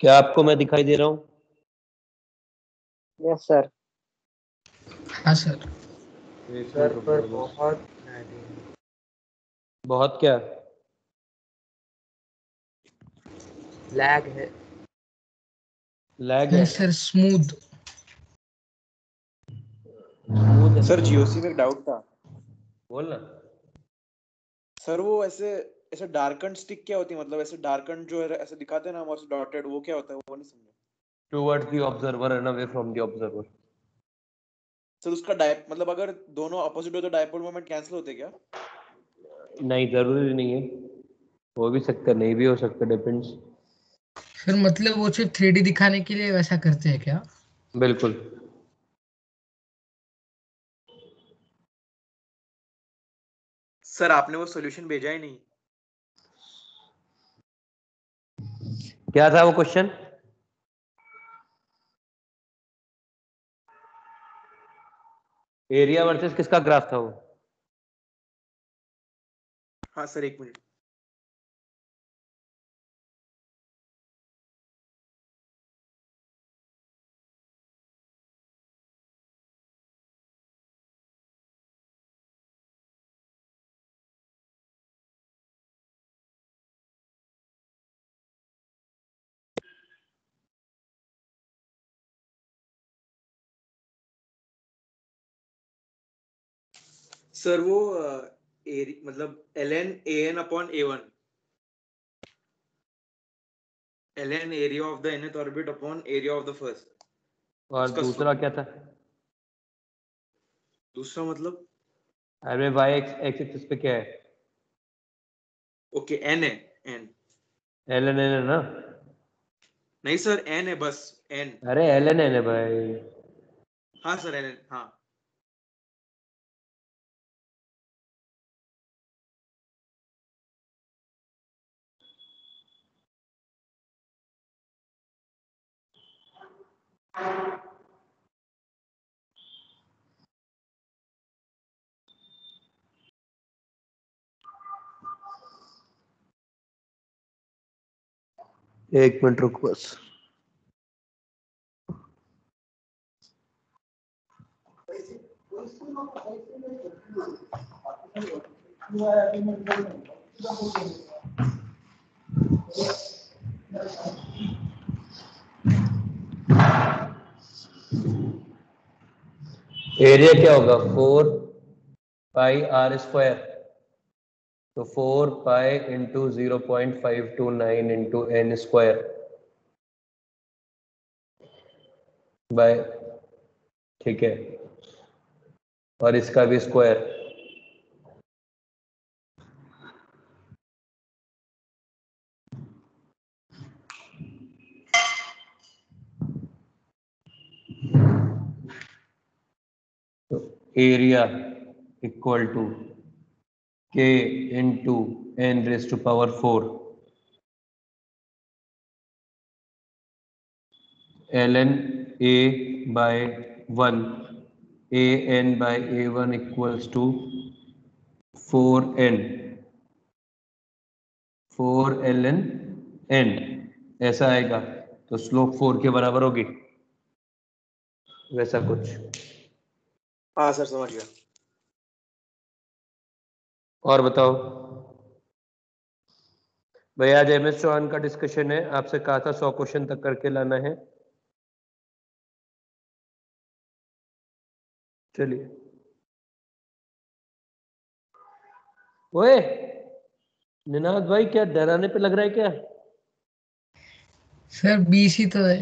क्या आपको मैं दिखाई दे रहा हूँ? Yes sir. हाँ सर। एक सर मिनट पर रुको बस। बहुत बहुत क्या? लैग है। लैग है? Sir smooth. स्मूथ है? सर जीओसी में एक डाउट था बोल ना। सर। वो ऐसे ऐसे डार्कन स्टिक क्या होती है? मतलब ऐसे डार्कन जो है ऐसे दिखाते हैं ना, और डॉटेड, वो क्या होता है? वो नहीं समझा towards the observer and away from the observer. Sir. उसका डायप मतलब अगर दोनों अपोजिट हो तो डायपोल मोमेंट कैंसिल होते क्या? नहीं, जरूरी नहीं है, हो भी सकता है, नहीं भी हो सकता, डिपेंड्स। सर मतलब वो सिर्फ 3D दिखाने के लिए वैसा करते हैं क्या? बिल्कुल। सर आपने वो सॉल्यूशन भेजा ही नहीं। क्या था वो क्वेश्चन? एरिया वर्सेस किसका ग्राफ था वो? हाँ सर, एक मिनट। सर वो मतलब ln an upon a1, ln area of the nth orbit upon area of the first. और उसका दूसरा क्या था? दूसरा मतलब अरे वाई एक्स एक्सिस पे क्या है? ओके n है, n। एल एन एन है ना? नहीं सर, n है बस, n। अरे एल एन एन है भाई। हाँ सर, ln, हाँ। एक मिनट रुक बस। एरिया क्या होगा? 4 पाई r² तो 4 pi into 0.529 into n² bye, ठीक है, और इसका भी स्क्वायर। तो area equal to k into n⁴ ln a by 1 an by a1 equals to 4n 4ln n, ऐसा आएगा। तो स्लोप 4 के बराबर होगी, वैसा कुछ। हाँ सर, समझ गया। और बताओ भाई, आज MS चौहान का डिस्कशन है, आपसे कहा था 100 क्वेश्चन तक करके लाना है। चलिए। ओए निनाद भाई, क्या डराने पे लग रहा है क्या? सर 20 ही तो है।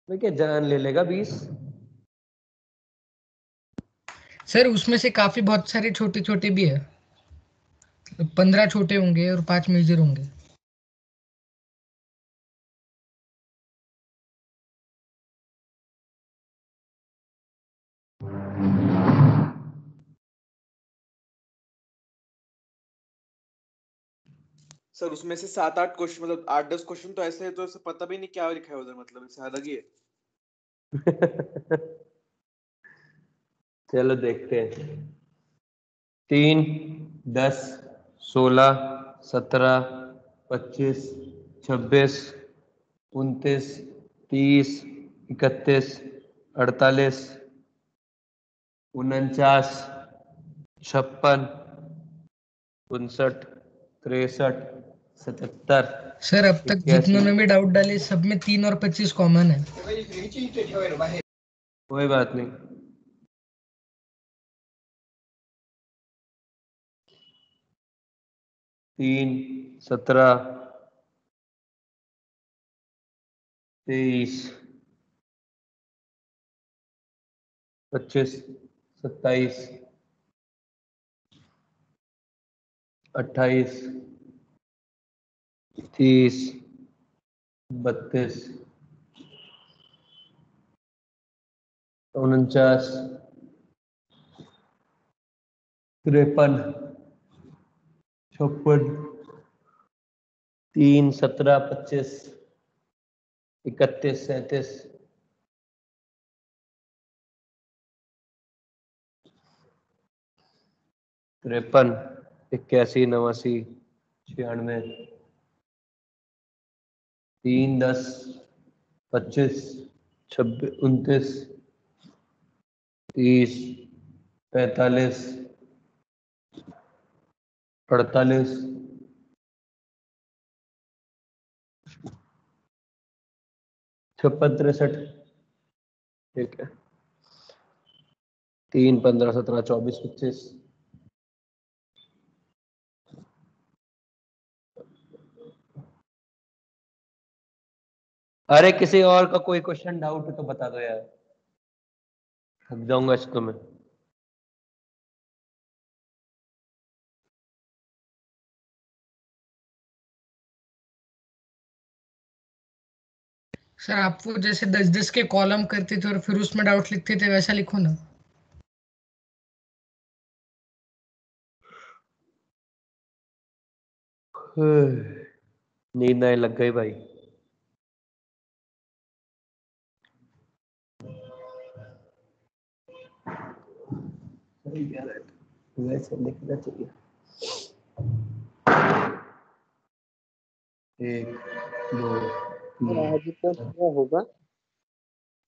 मैं क्या जान ले लेगा 20? सर उसमें से काफी बहुत सारे छोटे छोटे भी है। 15 छोटे होंगे और 5 मेजर होंगे। सर उसमें से 7-8 क्वेश्चन, मतलब 8-10 क्वेश्चन तो ऐसे है तो ऐसे पता भी नहीं क्या लिखा है उधर, मतलब इससे अलग ही है। चलो देखते हैं। 3, 10, 16, 17, 25, 26, 29, 30, 31, 48, 49, 56, 59, 63, 77। सर अब तक 81। जितनों ने भी डाउट डाले सब में 3 और 25 कॉमन है। कोई बात नहीं। तीन, 17, 23, 25, 27, 28, 30, 32, 49, 53, 56, 3, 17, 25, 31, 37, 53, 81, 89, 96, 3, 10, 25, 26, 29, 30, 45, 48, 56, 63। ठीक है। 3, 15, 17, 24, 25। अरे किसी और का कोई क्वेश्चन डाउट है तो बता दो यार, थक जाऊंगा इसको मैं। सर आप वो जैसे 10-10 के कॉलम करते थे और फिर उसमें डाउट लिखते थे वैसा लिखो ना। नींद आने लग गई भाई। वैसे लिखना चाहिए। 1, 2, 3। आज तो क्या होगा?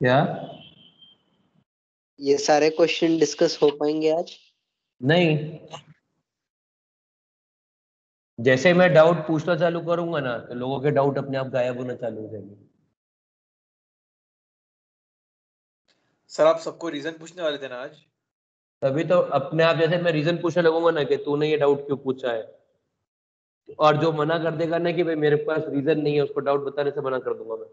क्या? ये सारे क्वेश्चन डिस्कस हो पाएंगे आज? नहीं, जैसे मैं डाउट पूछना चालू करूंगा ना तो लोगों के डाउट अपने आप गायब होना चालू हो जाएंगे। सर आप सबको रीजन पूछने वाले थे ना आज? तभी तो अपने आप, जैसे मैं रीजन पूछने लगूंगा ना कि तूने ये डाउट क्यों पूछा है, और जो मना कर देगा ना कि भाई मेरे पास रीजन नहीं है, उसको डाउट बताने से मना कर दूंगा मैं।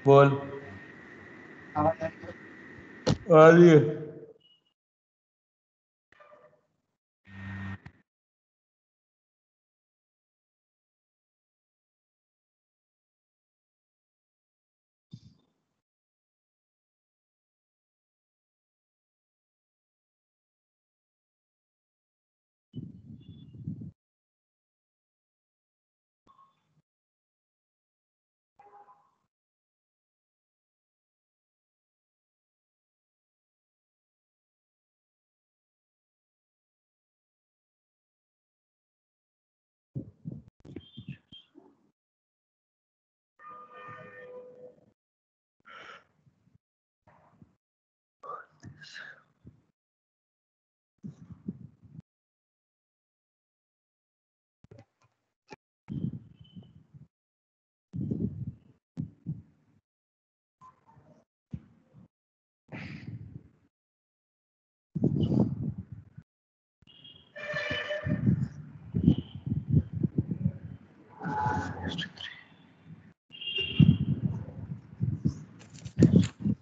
बोल। आ रही है।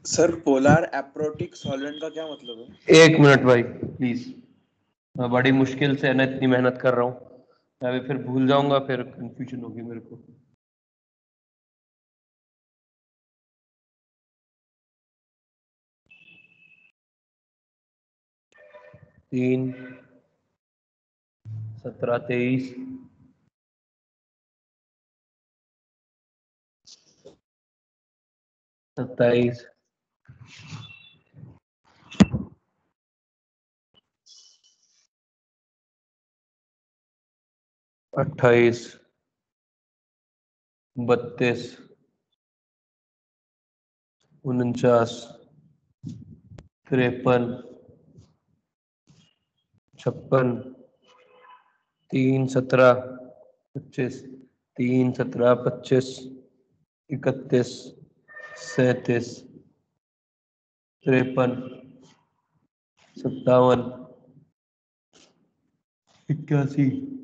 सर पोलर एप्रोटिक सॉल्वेंट का क्या मतलब है? 1 मिनट भाई प्लीज। मैं बड़ी मुश्किल से ना इतनी मेहनत कर रहा हूँ, मैं अभी फिर भूल जाऊंगा, फिर कंफ्यूजन होगी मेरे को। तीन 17 23 27 28 32 49 53 56 3 17 25 3 17 25 31 37 53 57 81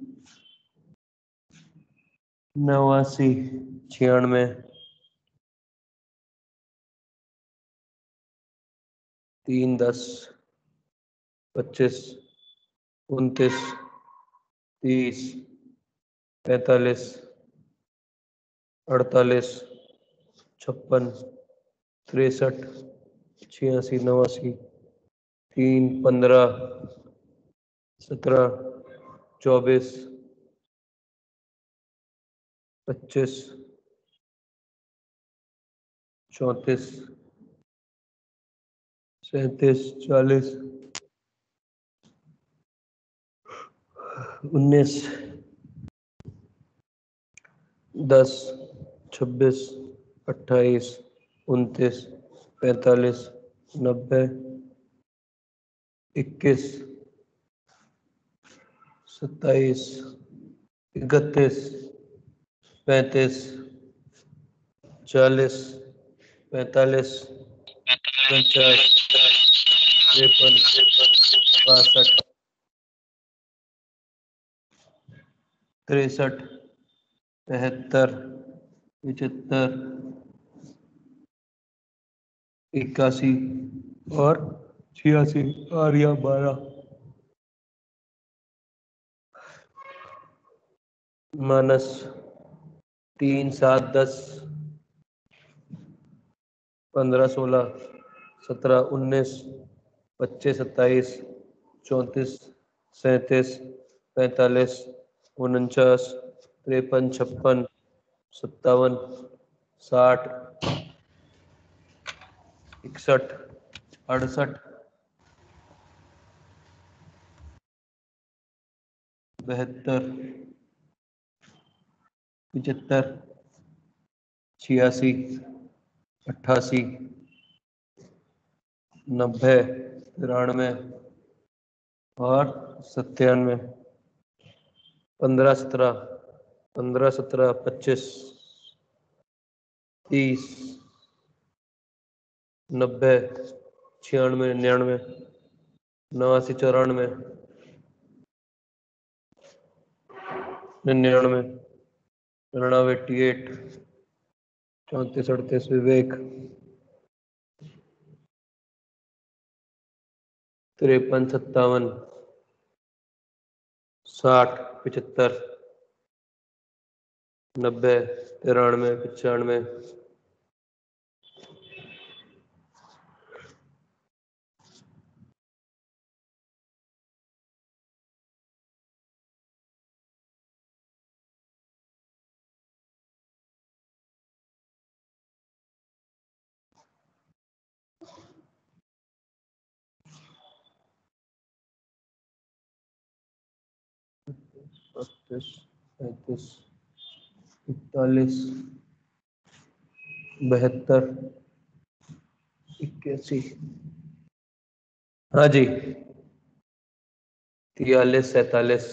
89 96 3 10 25 29 30 45 48 56 63 86 89 3 15 17 24 25 34 37 40 19 10 26 28 29 45 90 21 27 31 35 40 45 49 53 62 63 73 75 81 और 86 और या 12 माइनस 3 7 10 15 16 17 19 25 27 34 37 45 49 53 56 57 60 61 68 72 75 86 88 90 93 और 97 15 17 15 17 25 30 90 96 99 89 94 99 99 88 34 38 विवेक 53 57 60 75 90 93 95 36 37 41 72 81 हाँ जी 43 47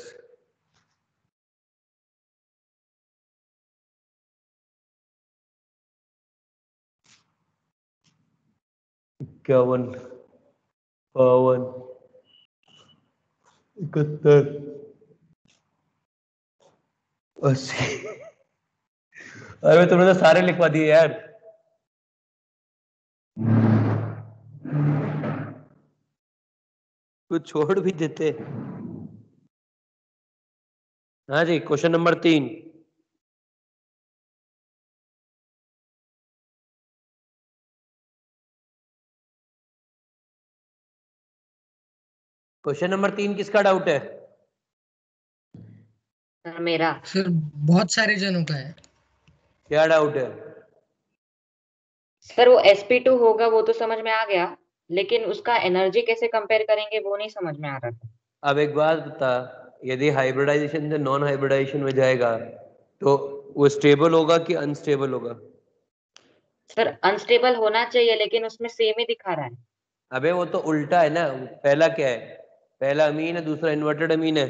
51 52 71 80 अरे तुमने तो सारे लिखवा दिए यार। कुछ छोड़ भी देते। हाँ जी, क्वेश्चन नंबर 3। क्वेश्चन नंबर 3 किसका डाउट है? सर मेरा। सर बहुत सारे जनों का है। क्या डाउट है? सर वो sp2 होगा वो तो समझ में आ गया, लेकिन उसका एनर्जी कैसे कंपेयर करेंगे वो नहीं समझ में आ रहा था। अब एक बात बता, यदि हाइब्रिडाइजेशन से नॉन हाइब्रिडाइजेशन में जाएगा तो वो स्टेबल होगा कि अनस्टेबल होगा? सर अनस्टेबल होना चाहिए, लेकिन उसमें सेम ही दिखा रहा है। अबे वो तो उल्टा है ना, पहला क्या है? पहला अमीन है, दूसरा इन्वर्टेड अमीन है।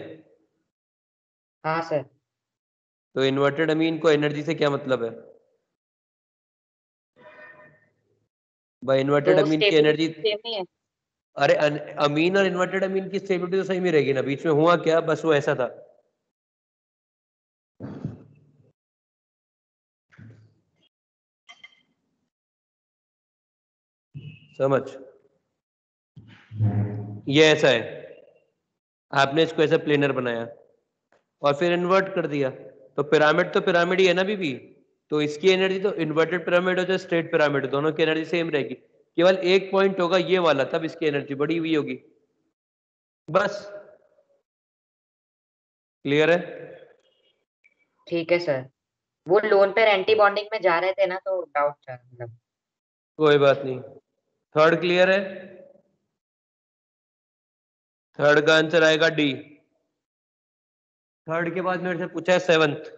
हाँ सर। तो इन्वर्टेड अमीन को एनर्जी से क्या मतलब है? भाई इन्वर्टेड तो अमीन की एनर्जी, स्टेबिलिटी सेम ही है। अरे अमीन और इन्वर्टेड अमीन की स्टेबिलिटी तो सही में रहेगी ना, बीच में हुआ क्या, बस वो ऐसा था। समझ? ये ऐसा है, आपने इसको ऐसा प्लेनर बनाया और फिर इन्वर्ट कर दिया, तो पिरामिड ही है ना बीबी। तो इसकी एनर्जी तो इन्वर्टेड पिरामिड हो चाहे स्ट्रेट पिरामिड, दोनों की एनर्जी सेम रहेगी। केवल एक पॉइंट होगा ये वाला, तब इसकी एनर्जी बढ़ी हुई होगी। बस, क्लियर है? ठीक है सर। वो लोन पेयर एंटी बॉन्डिंग में जा रहे थे ना, तो डाउट था मतलब। कोई बात नहीं। थर्ड क्लियर है? थर्ड का आंसर आएगा डी। थर्ड के बाद मेरे से पूछा है सेवंथ।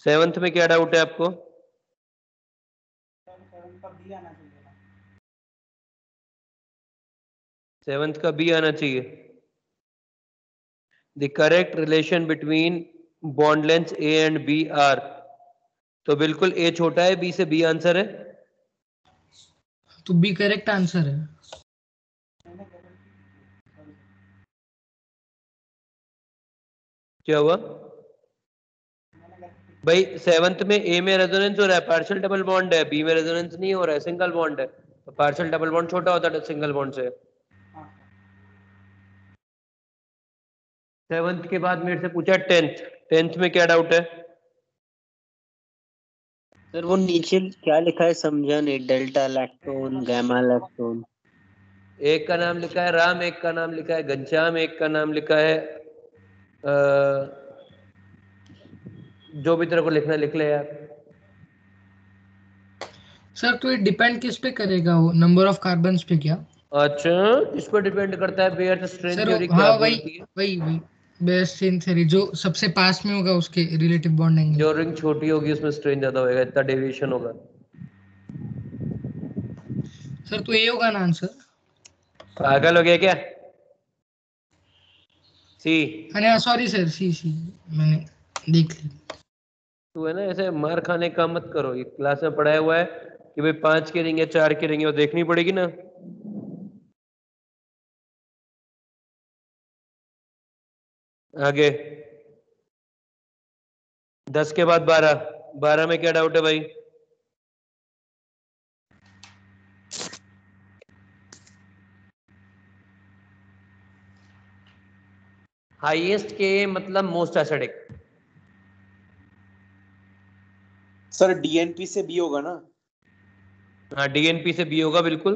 सेवंथ में क्या डाउट है आपको? सेवंथ का बी आना चाहिए। The correct relation between bond length A and B are. तो बिल्कुल ए छोटा है बी से, बी आंसर है। तो बी करेक्ट आंसर है। क्या हुआ भाई? सेवंथ में ए में रेजोनेंस हो रहा है, पार्शियल डबल बॉन्ड है, बी में रेजोनेंस नहीं हो रहा है, सिंगल बॉन्ड है। तो पार्शियल डबल बॉन्ड छोटा होता है सिंगल बॉन्ड से। सेवंथ के बाद मेरे से पूछा टेंथ। टेंथ में क्या डाउट है? सर वो नीचे क्या लिखा है समझा नहीं, डेल्टा लैक्टोन गामा लैक्टोन। एक का नाम लिखा है राम, एक का नाम लिखा है घनश्याम, एक का नाम लिखा है जो भी तेरे को लिखना लिख ले यार। सर तो ये डिपेंड किस पे करेगा, वो नंबर ऑफ कार्बन पे क्या? अच्छा, इस पर डिपेंड करता है बेयर स्ट्रेंथ सर थ्योरी क्या हाँ, वही बोलती है। वही वही बेस्ट इन थ्योरी, जो सबसे पास में होगा उसके रिलेटिव बॉन्ड एंगल। जो रिंग छोटी होगी उसमें स्ट्रेन ज्यादा होगा, इतना डेविएशन होगा। सर तो ये होगा ना आंसर। पागल हो गया क्या? सी। हाँ सॉरी सर, सी सी मैंने देख ली। तू है ना ऐसे मार खाने का मत करो, ये क्लास में पढ़ाया हुआ है कि भाई 5 की रिंग है 4 की रिंग है, वो देखनी पड़ेगी ना। आगे 10 के बाद 12। 12 में क्या डाउट है भाई? हाईएस्ट के मतलब मोस्ट एसिडिक। सर डीएनपी से बी होगा ना? हाँ, डीएनपी से बी होगा बिल्कुल।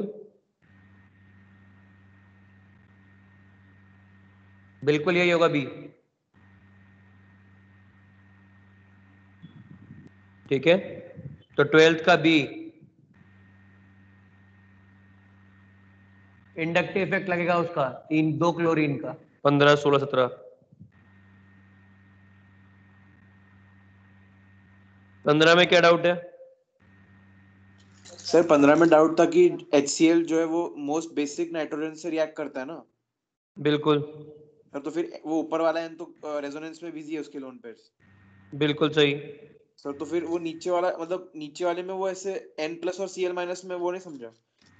बिल्कुल यही होगा बी। ठीक है, तो 12th का बी। इंडक्टिव इफेक्ट लगेगा उसका 2 क्लोरीन का, 15 16 17। 15 में क्या डाउट है? सर 15 में डाउट था कि HCl जो है वो मोस्ट बेसिक नाइट्रोजन से रिएक्ट करता है ना। बिल्कुल। सर तो फिर वो ऊपर वाला एन तो रेजोनेंस में बिजी है उसके लोन पेयर्स। बिल्कुल सही। सर तो फिर वो नीचे वाला मतलब नीचे वाले में वो ऐसे N+ और Cl- में वो नहीं समझा।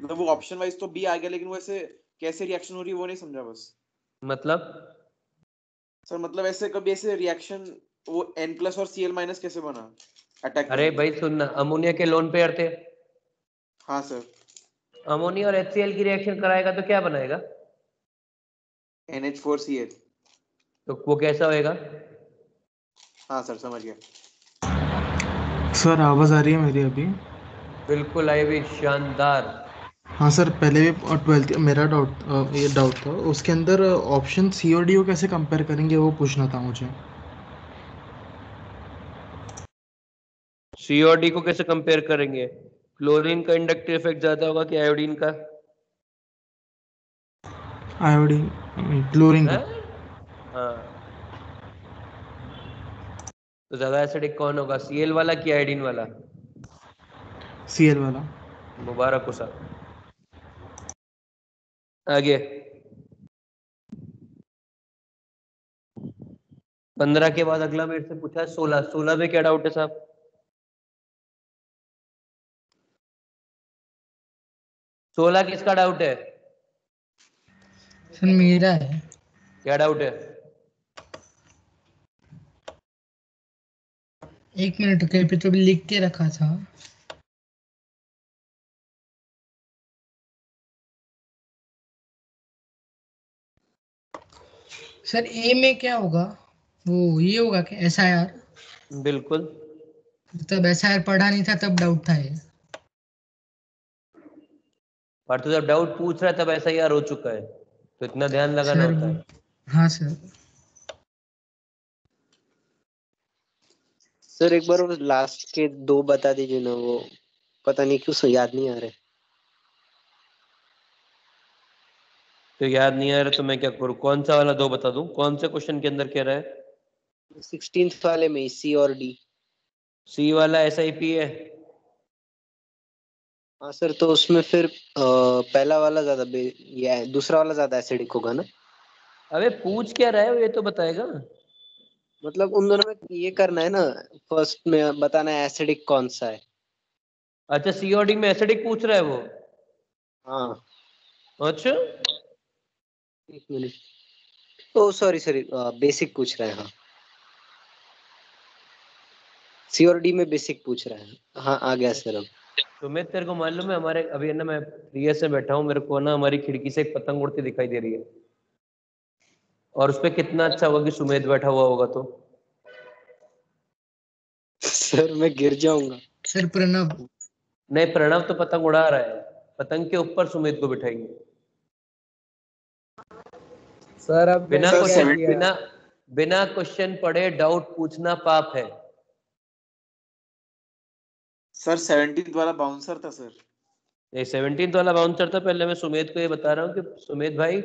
मतलब वो ऑप्शन वाइज तो बी आ गया, लेकिन वो ऐसे कैसे रिएक्शन हो रही है वो नहीं समझा बस। मतलब सर मतलब ऐसे कभी ऐसे रिएक्शन वो N+ और Cl- कैसे बना अटैक अरे करने भाई से? सुनना, अमोनिया के लोन पेयर थे, हाँ सर। अमोनिया और HCl की रिएक्शन कराएगा तो क्या बनाएगा? NH4Cl। तो वो कैसा होएगा? हाँ सर समझ गया। सर आवाज आ रही है मेरी अभी? बिल्कुल आई भी, शानदार। हाँ सर, पहले भी 12th मेरा ये डाउट था उसके अंदर, ऑप्शन सी और डी को कैसे कंपेयर करेंगे वो पूछना था मुझे। सी और डी को कैसे कंपेयर करेंगे? क्लोरीन का इंडक्टिव इफेक्ट ज्यादा होगा कि आयोडीन का? आयोडीन, क्लोरीन का। हाँ, तो ज्यादा एसिडिक कौन होगा, Cl वाला कि आयोडीन वाला? Cl वाला। मुबारक हो साहब। आगे 15 के बाद अगला मेरे से पूछा है 16। 16 में क्या डाउट है साहब? 16 किसका डाउट है? सर मेरा है। क्या डाउट है? एक मिनट, कहीं पे तो भी लिख के रखा था। सर ए में क्या होगा? वो ये होगा कि SIR? बिल्कुल। तब SIR पढ़ा नहीं था तब डाउट था ये। पर तो जब डाउट पूछ रहा है तब ऐसा यार हो चुका है, तो इतना ध्यान लगाना सर होता है। हाँ सर। सर एक बार वो लास्ट के 2 बता दीजिए ना, वो पता नहीं क्यों याद नहीं आ रहे। तो याद नहीं आ रहा तो मैं क्या करूं? कौन सा वाला 2 बता दूं? कौन से क्वेश्चन के अंदर कह रहा है? 16th वाले में सी और डी। सी वाला SIP है। हाँ सर, तो उसमें फिर पहला वाला ज्यादा या दूसरा वाला ज्यादा एसिडिक होगा ना? अबे पूछ क्या रहा है ये तो बताएगा। मतलब उन दोनों में ये करना है ना, फर्स्ट में बताना है एसिडिक कौन सा है। अच्छा, सी और डी में एसिडिक पूछ रहा है वो? हाँ। अच्छा, एक मिनट, ओ सॉरी सॉरी, बेसिक पूछ रहे हैं। हाँ, सी और डी में बेसिक पूछ रहे हैं। हाँ आ गया सर अब। सुमित तेरे को मालूम है हमारे अभी है ना, मैं 3 से बैठा हूँ, मेरे को ना हमारी खिड़की से एक पतंग उड़ती दिखाई दे रही है, और उस पे कितना अच्छा होगा कि सुमित बैठा हुआ होगा तो। सर मैं गिर जाऊंगा। सर प्रणव। नहीं, प्रणव तो पतंग उड़ा रहा है, पतंग के ऊपर सुमित को बिठाएंगे। सर अब बिना मैंने क्या क्वेश्चन किया? बिना क्वेश्चन पढ़े डाउट पूछना पाप है। सर 17th वाला बाउंसर था सर। ये 17th वाला बाउंसर था। पहले मैं सुमेध को ये बता रहा हूँ कि सुमेध भाई,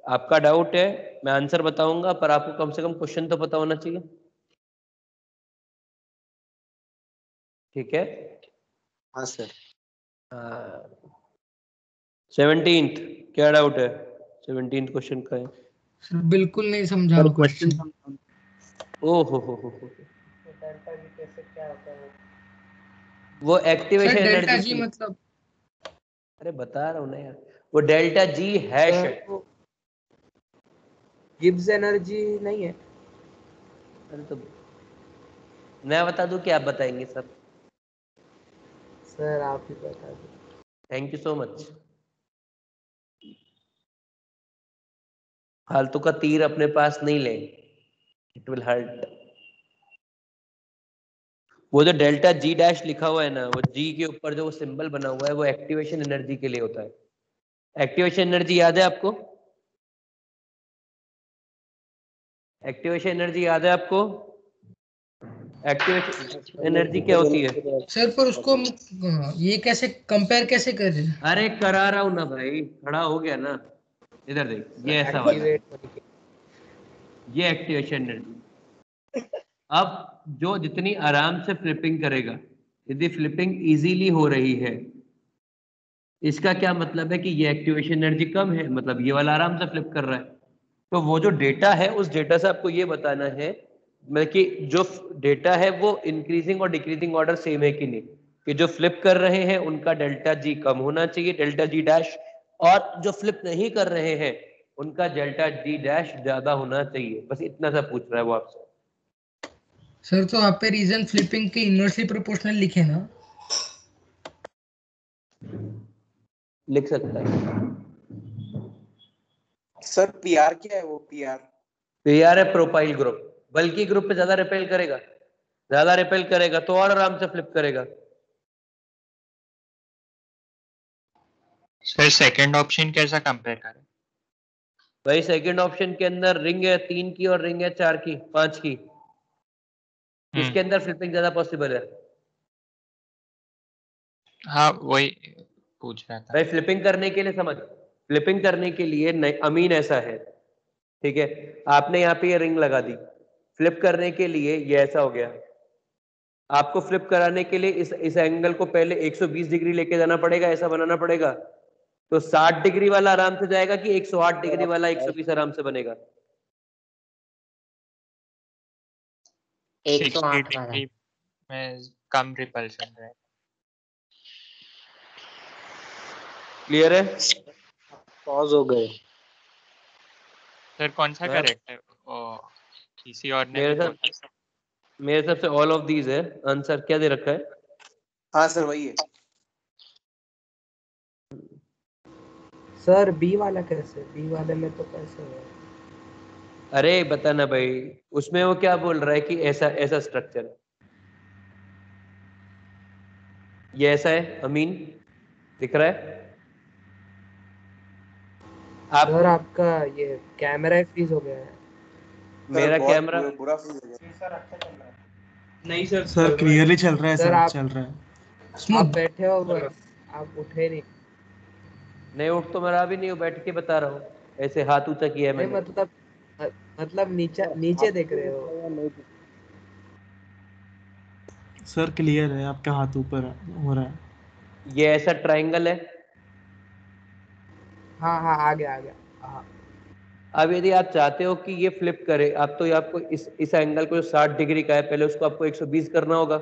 आपका डाउट है, मैं आंसर बताऊंगा, पर आपको कम से कम क्वेश्चन तो पता होना चाहिए। ठीक है? हाँ सर। 17th क्या डाउट है? 17th क्वेश्चन का है। सर बिल्कुल नहीं समझा सर वो क्वेश्चन। ओ हो। डेल्टा जी कैसे क्या होता है? वो सर एक्टिवेशन डेल्टा एनर्जी जी की, मतलब? अरे बता रहा हूँ ना यार, वो डेल्टा जी हैश है। सर वो गिब्स एनर्जी नहीं है? अरे तो मैं बता दूं कि आप बताएंगे सब? सर आप ही बता दो। Thank you so much. फालतू का तीर अपने पास नहीं ले, इट विल हर्ट। वो जो डेल्टा जी डैश लिखा हुआ है ना, वो जी के ऊपर जो सिंबल बना हुआ है वो एक्टिवेशन एनर्जी के लिए होता है। एक्टिवेशन एनर्जी याद है आपको? एक्टिवेशन एनर्जी याद है आपको? एक्टिवेशन एनर्जी क्या होती है? सर पर उसको ये कैसे कंपेयर कैसे कर रहे हैं? अरे करा रहा हूं ना भाई, खड़ा हो गया ना। इधर देख, ये ऐसा वाला, एक्टिवेट होने के ये एक्टिवेशन एनर्जी। अब जो जितनी आराम से फ्लिपिंग करेगा, यदि फ्लिपिंग इजीली हो रही है, इसका क्या मतलब है कि ये एक्टिवेशन एनर्जी कम है, मतलब ये वाला आराम से फ्लिप कर रहा है। तो वो जो डेटा है, उस डेटा से आपको ये बताना है, मतलब कि जो डेटा है वो इंक्रीजिंग और डिक्रीजिंग ऑर्डर सेम है कि नहीं, कि जो फ्लिप कर रहे हैं उनका डेल्टा जी कम होना चाहिए, डेल्टा जी डैश, और जो फ्लिप नहीं कर रहे हैं उनका डेल्टा जी डैश ज्यादा होना चाहिए। बस इतना सा पूछ रहा है वो आपसे। सर तो आप पे रीजन फ्लिपिंग के इनवर्सली प्रोपोर्शनल लिखे ना? लिख सकता है। सर पीआर क्या है वो पीआर? पीआर है प्रोपाइल ग्रुप, बल्कि ग्रुप पे ज्यादा रिपेल करेगा, ज्यादा रिपेल करेगा तो और आराम से फ्लिप करेगा। सर सेकंड ऑप्शन कैसा कंपेयर करें? भाई सेकंड ऑप्शन के अंदर रिंग है 3 की और रिंग है 4 की 5 की, इसके अंदर फ्लिपिंग ज्यादा पॉसिबल है। हाँ वही पूछ रहा था भाई फ्लिपिंग करने के लिए समझ, फ्लिपिंग करने के लिए अमीन ऐसा है, ठीक है, आपने यहाँ पे ये रिंग लगा दी, फ्लिप करने के लिए ये ऐसा हो गया, आपको फ्लिप कराने के लिए इस एंगल को पहले 120 डिग्री लेके जाना पड़ेगा, ऐसा बनाना पड़ेगा, तो 60 डिग्री वाला आराम से जाएगा कि 108 डिग्री वाला 120 आराम से बनेगा? 60 108 वाला। डिग्री में कम रिपल्शन है। क्लियर है? पॉज हो गए। सर कौन सा हाँ? करेक्ट है? किसी और ने भी बोला। मेरे हिसाब से ऑल ऑफ दीज है आंसर। क्या दे रखा है? हाँ सर वही है। सर बी वाला कैसे? बी वाले में तो कैसे है? अरे बता ना भाई, उसमें वो क्या बोल रहा है कि ऐसा ऐसा स्ट्रक्चर है, ये ऐसा है अमीन, दिख रहा है सर आपको? आपका ये कैमरा फ्रीज हो गया है। मेरा बहुत कैमरा बुरा फील हो गया। नहीं सर, सर क्लियरली चल रहा है सर सर, आप चल रहा है। आप स्मूथ। बैठे हो बस, आप उठे नहीं। नहीं उठ तो मेरा भी नहीं, बैठ के बता रहा हूँ, ऐसे हाथ ऊंचा किया है नहीं मैंने। मतलब नीचे नीचे देख रहे हो। सर क्लियर है, आपका हाथ ऊपर हो रहा है। ये ऐसा ट्रायंगल है। हाँ हाँ आ गया हाँ। अब यदि आप चाहते हो कि ये फ्लिप करे, आप तो आपको इस एंगल को जो 60 डिग्री का है, पहले उसको आपको 120 करना होगा।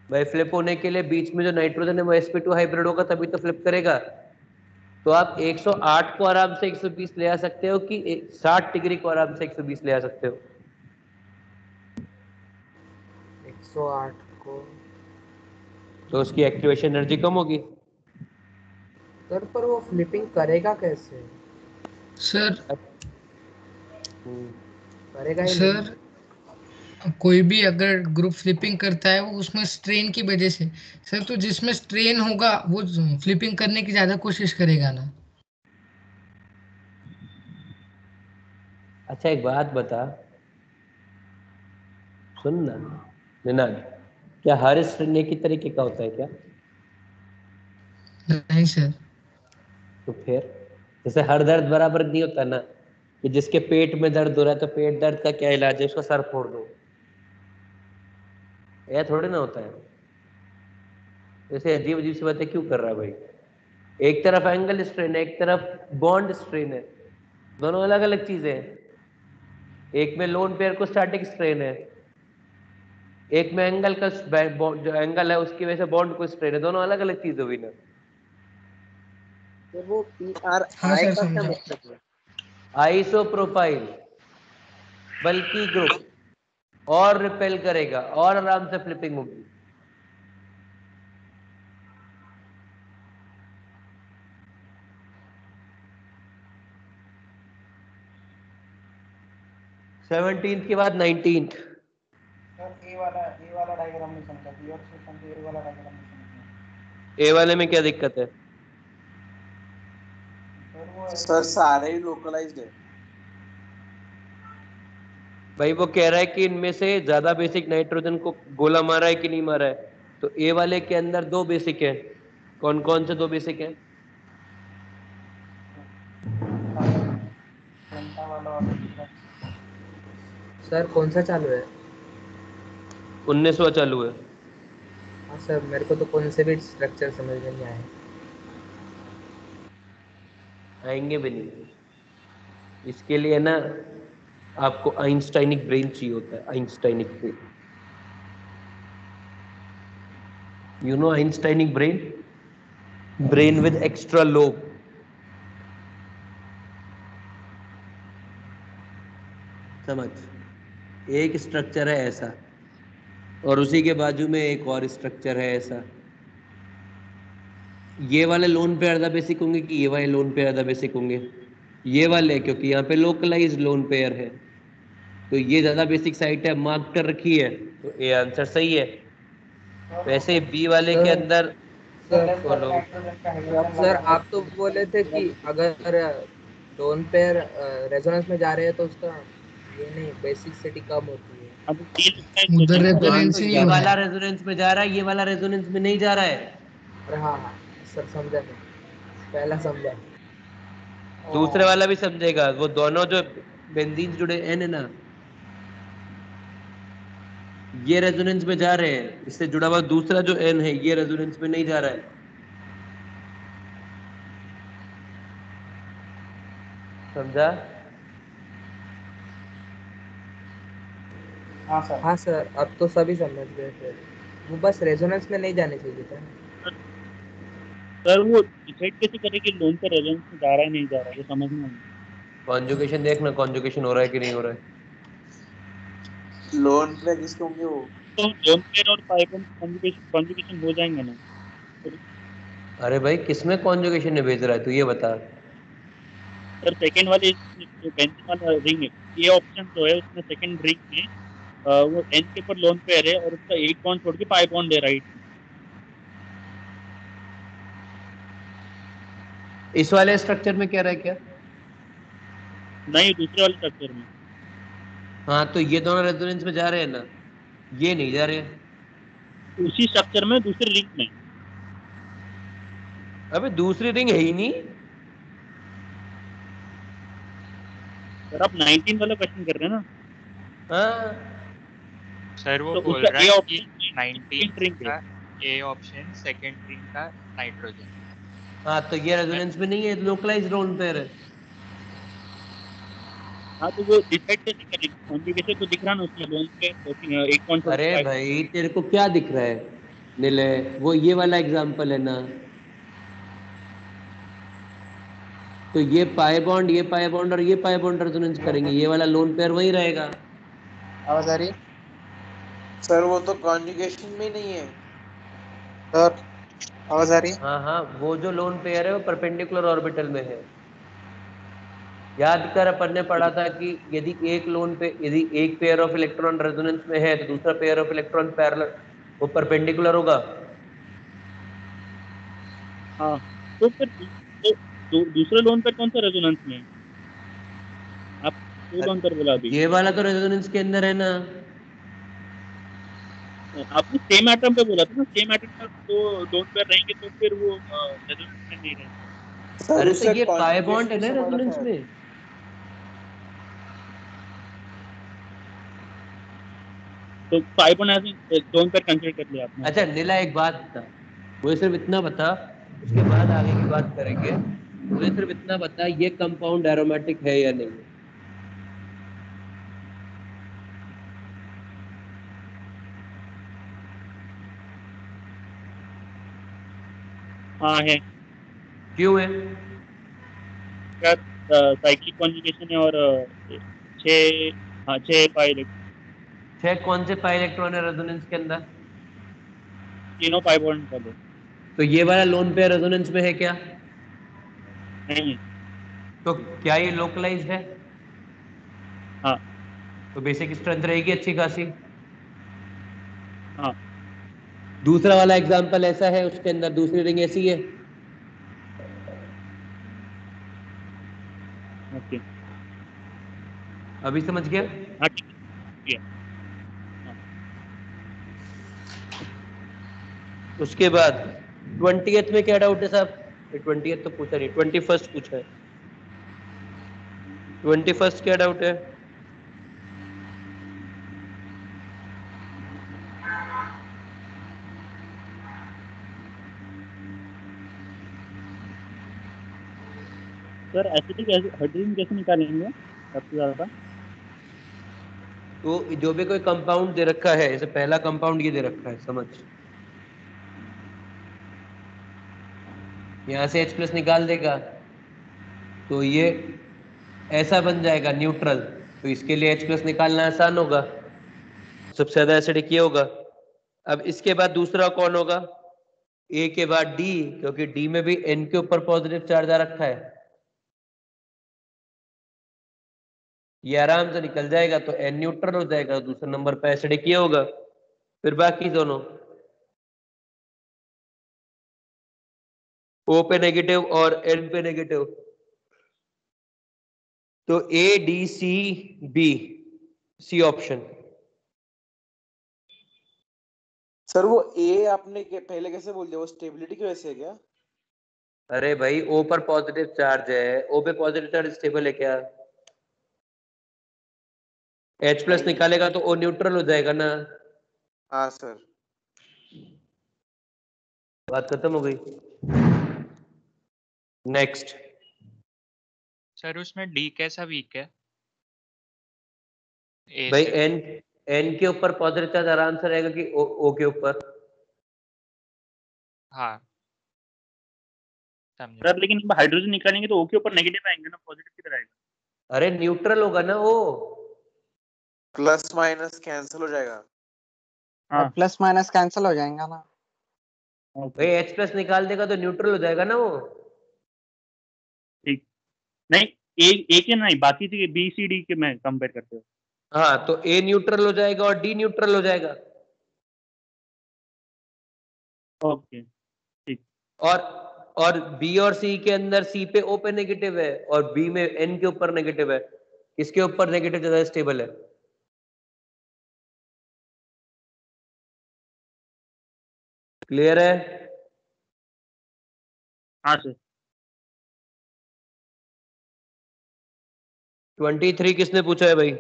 भाई फ्लिप होने के लिए बीच में जो नाइट्रोजन है वो sp2 हाइब्रिड होगा, तभी तो फ्लिप करेगा। तो आप 108 को आराम से 120 ले आ सकते हो कि 60 डिग्री को आराम से 120 ले आ सकते हो? 108 को। तो उसकी एक्टिवेशन एनर्जी कम होगी। सर पर वो फ्लिपिंग करेगा कैसे? सर करेगा ही नहीं। सर कोई भी अगर ग्रुप फ्लिपिंग करता है वो उसमें स्ट्रेन की वजह से, सर तो जिसमें स्ट्रेन होगा वो फ्लिपिंग करने की ज्यादा कोशिश करेगा ना। अच्छा एक बात बता, सुन ना निनाद, क्या हर स्ट्रेन एक ही तरीके का होता है क्या? नहीं सर। तो फिर जैसे हर दर्द बराबर नहीं होता ना, कि जिसके पेट में दर्द हो रहा है तो पेट दर्द का क्या इलाज है, उसका सर फोड़ दो, यह थोड़ी ना होता है। जैसे अजीब अजीब सी बातें क्यों कर रहा है भाई? एक तरफ एंगल स्ट्रेन है, एक तरफ बॉन्ड स्ट्रेन है, दोनों अलग अलग चीजें हैं। एक में लोन पेयर को स्टैटिक स्ट्रेन है, एक में एंगल का जो एंगल है उसकी वजह से बॉन्ड को स्ट्रेन है, दोनों अलग अलग चीजें हुई ना। तो वो पीआर हाँ आई सर का क्या समझा। मतलब है? आइसोप्रोपाइल बल्कि ग्रुप और रिपेल करेगा और आराम से फ्लिपिंग होगी। सेवनटीन्थ के बाद 19th। ए वाला डायग्राम नहीं समझा, क्लियर से समझिए, ए वाला डायग्राम नहीं समझा। ए वाले में क्या दिक्कत है? सर वो सर सारे ही लोकलाइज्ड है। भाई वो कह रहा है कि इनमें से ज्यादा बेसिक नाइट्रोजन को गोला मारा है कि नहीं मारा है, तो ए वाले के अंदर 2 बेसिक है। कौन कौन से 2 बेसिक है? पेंटा वाला और दूसरा। सर कौन सा चालू है? 19वां चालू है। हाँ सर मेरे को तो कौन से भी स्ट्रक्चर समझ में नहीं आए। आएंगे भी नहीं, इसके लिए ना आपको आइंस्टाइनिक ब्रेन चाहिए होता है, Einsteinic brain. You know Einsteinic brain, brain with extra lobe. समझ, एक स्ट्रक्चर है ऐसा और उसी के बाजू में एक और स्ट्रक्चर है ऐसा, ये वाले लोन पेयर ज्यादा बेसिक होंगे कि ये वाले लोन पेयर ज्यादा बेसिक होंगे? ये वाले, क्योंकि यहाँ पे लोकलाइज लोन पेयर है, तो ये ज्यादा बेसिक साइट है, मार्क कर रखी है, तो ये आंसर सही है। वैसे बी वाले के सर अंदर सर बोलो। सर आप तो बोले थे कि अगर लोन पेयर रेजोनेंस में जा रहे हैं तो उसका ये नहीं बेसिसिटी कम होती है। अब ये लगता है उधर क्वेश्चन हाँ, रेजोनेंस तो ही नहीं ये हो रहा वाला है। रेजोनेंस में जा रहा है, ये वाला रेजोनेंस में नहीं जा रहा है। अरे हाँ हाँ सर समझा मैं, पहला समझा। दूसरे वाला भी समझेगा, वो दोनों जो बेंजीन जुड़े एन है ना, ये रेजोनेंस में जा रहे हैं, इससे जुड़ा हुआ दूसरा जो एन है ये रेजोनेंस में नहीं जा रहा है। समझा? हाँ सर अब तो सभी समझ गए थे, वो बस रेजोनेंस में नहीं जाने चाहिए था। सर वो डिसाइड कैसे करें कि लोन पे रेजोनेंस में जा रहा है नहीं जा रहा है, ये समझ में नहीं कॉन्जुगेशन देखना, कॉन्जुगेशन हो रहा है कि नहीं हो रहा है। लोन पे किसके होंगे वो? तो लोन पेयर और पाइबॉन्ड कॉन्जुगेशन हो जाएंगे ना? अरे भाई, किसमें कॉन्जुगेशन में भेज रहा है तू, ये बता। सर सेकंड वाले जो बेंजीन वाला रिंग है, ये ऑप्शन जो है उसमें सेकंड रिंग में वो एन के ऊपर लोन पेयर है और उसका एक बॉन्ड छोड़ के पाई बॉन्ड है, राइट? इस वाले स्ट्रक्चर में कह रहा है क्या? नहीं, दूसरे वाले स्ट्रक्चर में। हाँ, तो ये दोनों रेजोनेंस में जा रहे हैं ना, ये नहीं जा रहे हैं। उसी स्ट्रक्चर में दूसरे रिंग में। अबे दूसरी रिंग है ही नहीं। सर आप 19 वाला क्वेश्चन कर रहे हैं ना? हाँ, सर वो तो बोल उसका रहा ए है कि ऑप्शन 19 रिंग का है। ए ऑप्शन सेकंड रिंग का नाइट्रोजन। हाँ, तो ये रेजोनेंस में नहीं है, लोकलाइज लोन पेयर है। हाँ तो वो डिसाइड कैसे करेंगे? कॉन्जुगेशन तो दिख रहा ना उसमें, लोन पे एक बॉन्ड छोड़ के अरे पाई बॉन्ड। भाई, तेरे को क्या दिख रहा है नीले? वो ये वाला एग्जांपल है ना, तो ये पाई बॉन्ड, ये पाई बॉन्ड और ये पाई बॉन्ड रेजोनेंस करेंगे, ये वाला लोन पेयर वही रहेगा। आवाज आ रही है? सर वो तो कॉन्जुगेशन में ही नहीं है। सर आवाज आ रही है? हाँ हाँ, वो जो लोन पेयर है वो परपेंडिकुलर ऑर्बिटल में है। याद कर, अपन ने पढ़ा था कि यदि एक पेयर ऑफ इलेक्ट्रॉन रेजोनेंस में है तो दूसरा पेयर ऑफ इलेक्ट्रॉन पैरेलल, वो परपेंडिकुलर होगा। हाँ तो फिर दूसरे लोन पे कौन सा रेजोनेंस में है? आप दो लोन पर बोला अभी। ये वाला तो रेजोनेंस के अंदर है ना। आपने सेम एटम पे बोला था ना, सेम एटम पे दो लोन पेयर रहेंगे तो फिर वो रेजोनेंस में नहीं रहेंगे। सर अरे तो उससे ये पाई बॉन्ड है कॉन्जुगेशन ना से बड़ा रेजोनेंस है। में। तो पाई बॉन्ड ऐसे लोन पेयर कंसीडर कर लिया आपने। अच्छा नीला, एक बात बता, मुझे सिर्फ इतना बता, उसके बाद आगे की बात करेंगे। मुझे सिर्फ इतना बता, ये कंपाउंड एरोमेटिक है या नहीं? हाँ है। क्यों है? क्या साइक्लिक कॉन्जुगेशन है और 6 पाई इलेक्ट्रॉन, 6 कौन से पाई इलेक्ट्रॉन है रेजोनेंस के अंदर? तीनों पाई बॉन्ड वाले। तो ये वाला लोन पेयर रेजोनेंस में है क्या? नहीं। तो क्या ये लोकलाइज्ड है? हाँ तो बेसिक स्ट्रेंथ रहेगी अच्छी खासी। हाँ दूसरा वाला एग्जांपल ऐसा है, उसके अंदर दूसरी रिंग ऐसी है। ओके। अभी समझ गया? हाँ ठीक है। उसके बाद 20th में क्या डाउट है साहब? 20th तो पूछा नहीं, 21st पूछा है। 21st क्या डाउट है? सर एसिडिक हाइड्रोजन कैसे निकालेंगे सबसे ज्यादा? तो जो भी कोई कंपाउंड दे रखा है, जैसे पहला कंपाउंड ये दे रखा है, समझ, यहाँ से H+ निकाल देगा तो ये ऐसा बन जाएगा न्यूट्रल, तो इसके लिए H+ निकालना आसान होगा, सबसे ज्यादा एसिडिक ये होगा। अब इसके बाद दूसरा कौन होगा? ए के बाद डी, क्योंकि डी में भी एन के ऊपर पॉजिटिव चार्ज आ रखा है, ये आराम से निकल जाएगा, तो एन न्यूट्रल हो जाएगा, दूसरे नंबर पे एसिडिक ये होगा। फिर बाकी दोनों ओ पे नेगेटिव और एन पे नेगेटिव, तो A D C B, C option. Sir वो ए आपने पहले कैसे बोल दिया, वो स्टेबिलिटी की वजह से है क्या? अरे भाई ओ पर पॉजिटिव चार्ज है, ओ पे पॉजिटिव चार्ज स्टेबल है क्या? H प्लस निकालेगा तो O न्यूट्रल हो जाएगा ना। हाँ सर। बात खत्म हो गई। नेक्स्ट। सर उसमें डी कैसा वीक है? ए भाई से N के ऊपर पॉजिटिव चार्ज आराम से रहेगा कि O के ऊपर? हाँ समझे। सर लेकिन हाइड्रोजन निकालेंगे तो ओ के ऊपर नेगेटिव आएंगे ना, पॉजिटिव किधर आएगा? अरे न्यूट्रल होगा ना वो। प्लस माइनस कैंसिल हो जाएगा। हाँ प्लस माइनस कैंसिल हो जाएगा ना। भाई H प्लस निकाल देगा तो न्यूट्रल हो जाएगा ना वो। ठीक, नहीं ए के नहीं, बाकी थी बी सी डी के मैं कंपेयर करते हो। हाँ तो A न्यूट्रल हो जाएगा और D न्यूट्रल हो जाएगा। ओके ठीक। और B और C के अंदर C पे O पे नेगेटिव है और B में N के ऊपर नेगेटिव है, किसके ऊपर नेगेटिव ज्यादा स्टेबल है? क्लियर है? हाँ सर। 23 किसने पूछा है भाई?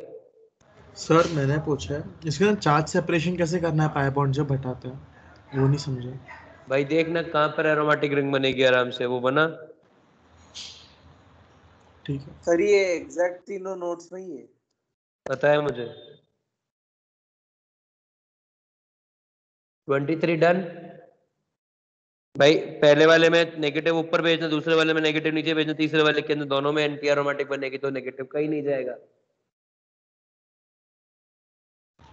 सर मैंने पूछा है, इसके अंदर चार्ज सेपरेशन कैसे करना है पाई बॉन्ड जब हटाते हैं, वो नहीं समझा। भाई देखना कहाँ पर एरोमेटिक रिंग बनेगी, आराम से वो बना। ठीक है सर ये एग्जैक्ट तीनों नोट्स में ही है। पता है मुझे। 23 डन। भाई पहले वाले में नेगेटिव ऊपर भेजना, दूसरे वाले में नेगेटिव नीचे भेजना, तीसरे वाले के अंदर दोनों में एंटी एरोमेटिक बनेगी तो नेगेटिव कहीं नहीं जाएगा।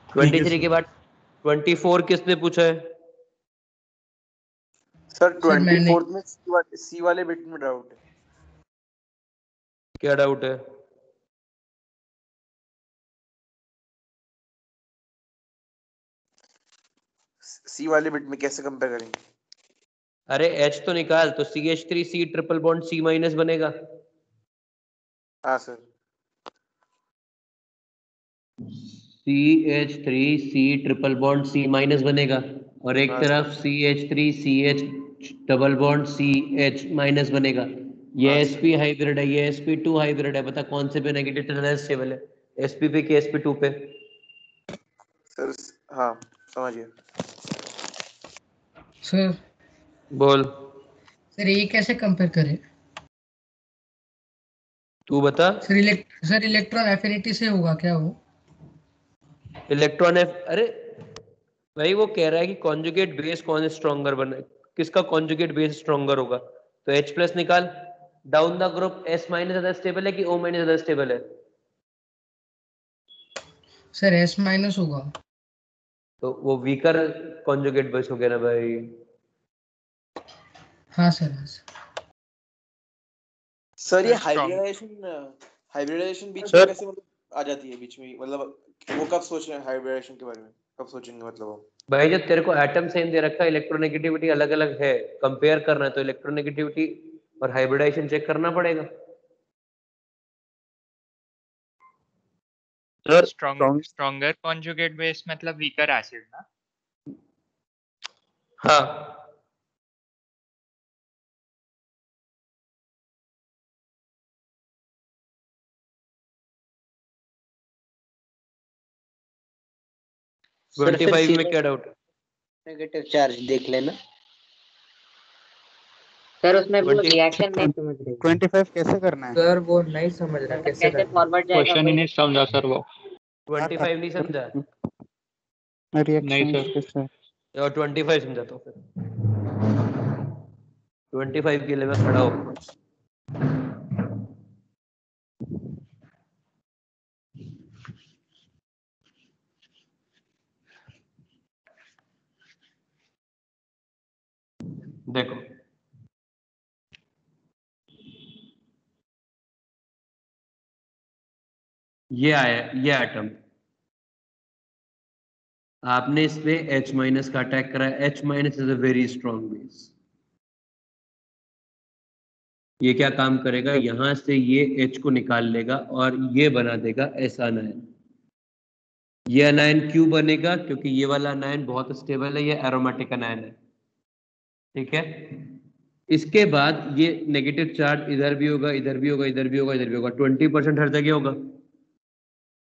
23 के बाद 24 किसने पूछा है? सर सर मैंने 24 में सी वाले बिट में डाउट है। क्या डाउट है? सी वाले बिट में कैसे कंपेयर करेंगे? अरे H तो निकाल, तो CH3C triple bond C minus बनेगा। हाँ sir. CH3C triple bond C minus बनेगा और एक हाँ तरफ CH3CH double bond CH minus बनेगा। ये हाँ sp हाइब्रिड है, ये sp2 हाइब्रिड है, बता कौन से पे नेगेटिव चार्ज स्टेबल है, sp पे कि sp2 पे? सर हाँ समझ गया। सर बोल। सर ये कैसे कंपेयर करें? तू बता। सर इलेक्ट्रॉन एफिनिटी से होगा क्या वो? इलेक्ट्रॉन है, अरे भाई वो कह रहा है कि कॉन्जुगेट बेस कौन स्ट्रॉन्गर बने, किसका कॉन्जुगेट बेस स्ट्रॉन्गर होगा, तो H प्लस निकाल। Down the group S minus ज्यादा स्टेबल है कि O माइनस ज्यादा स्टेबल है? सर S माइनस होगा। तो वो वीकर कॉन्जुगेट बेस हो गया ना भाई। हाँ सर, हाँ सर। सर ये सर strong हाइब्रिडाइजेशन बीच में सर कैसे मतलब आ जाती है बीच में, मतलब वो कब सोच रहे हैं हाइब्रिडाइजेशन के बारे में, कब सोचेंगे मतलब वो? भाई जब तेरे को एटम सेम दे रखा है, इलेक्ट्रोनेगेटिविटी अलग अलग है, कंपेयर करना है तो इलेक्ट्रोनेगेटिविटी और हाइब्रिडाइजेशन चेक करना पड़ेगा। सर स्ट्रॉन्गर कॉन्जुगेट बेस मतलब वीकर एसिड ना? हाँ 25 में क्या डाउट है? नेगेटिव चार्ज देख लेना। सर उसमें वो 20 रिएक्शन नहीं समझ रही। 25 कैसे करना है? सर वो नहीं समझ रहा मतलब कैसे कैसे करना फॉरवर्ड जाएगा क्वेश्चन ही वही। नहीं समझा सर वो। 25 नहीं समझा नहीं रिएक्शन सर। कैसे? और 25 समझाता हूँ फिर। 25 के लिए मैं खड़ा हूँ। ये आया, ये एटम, आपने इस पे H माइनस का अटैक करा। H minus is a very strong base. ये क्या काम करेगा, यहां से ये H को निकाल लेगा और ये बना देगा S अनायन। ये अनायन क्यों बनेगा, क्योंकि ये वाला अनायन बहुत स्टेबल है, ये एरोमेटिक अनायन है, ठीक है। इसके बाद ये नेगेटिव चार्ज इधर भी होगा, इधर भी होगा, इधर भी होगा, इधर भी होगा, 20% हर जगह होगा।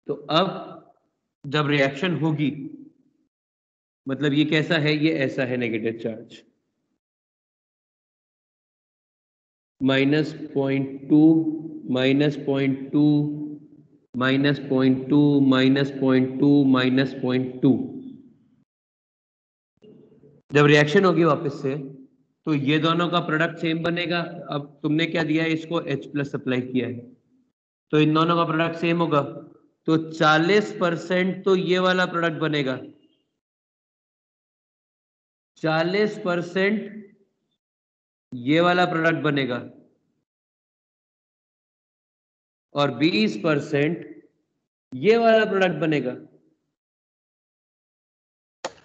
तो अब जब रिएक्शन होगी, मतलब ये कैसा है, ये ऐसा है नेगेटिव चार्ज, -0.2, -0.2, -0.2, -0.2, -0.2। जब रिएक्शन होगी वापस से, तो ये दोनों का प्रोडक्ट सेम बनेगा। अब तुमने क्या दिया है, इसको H+ सप्लाई किया है, तो इन दोनों का प्रोडक्ट सेम होगा। तो 40% तो ये वाला प्रोडक्ट बनेगा, 40% ये वाला प्रोडक्ट बनेगा, और 20% ये वाला प्रोडक्ट बनेगा।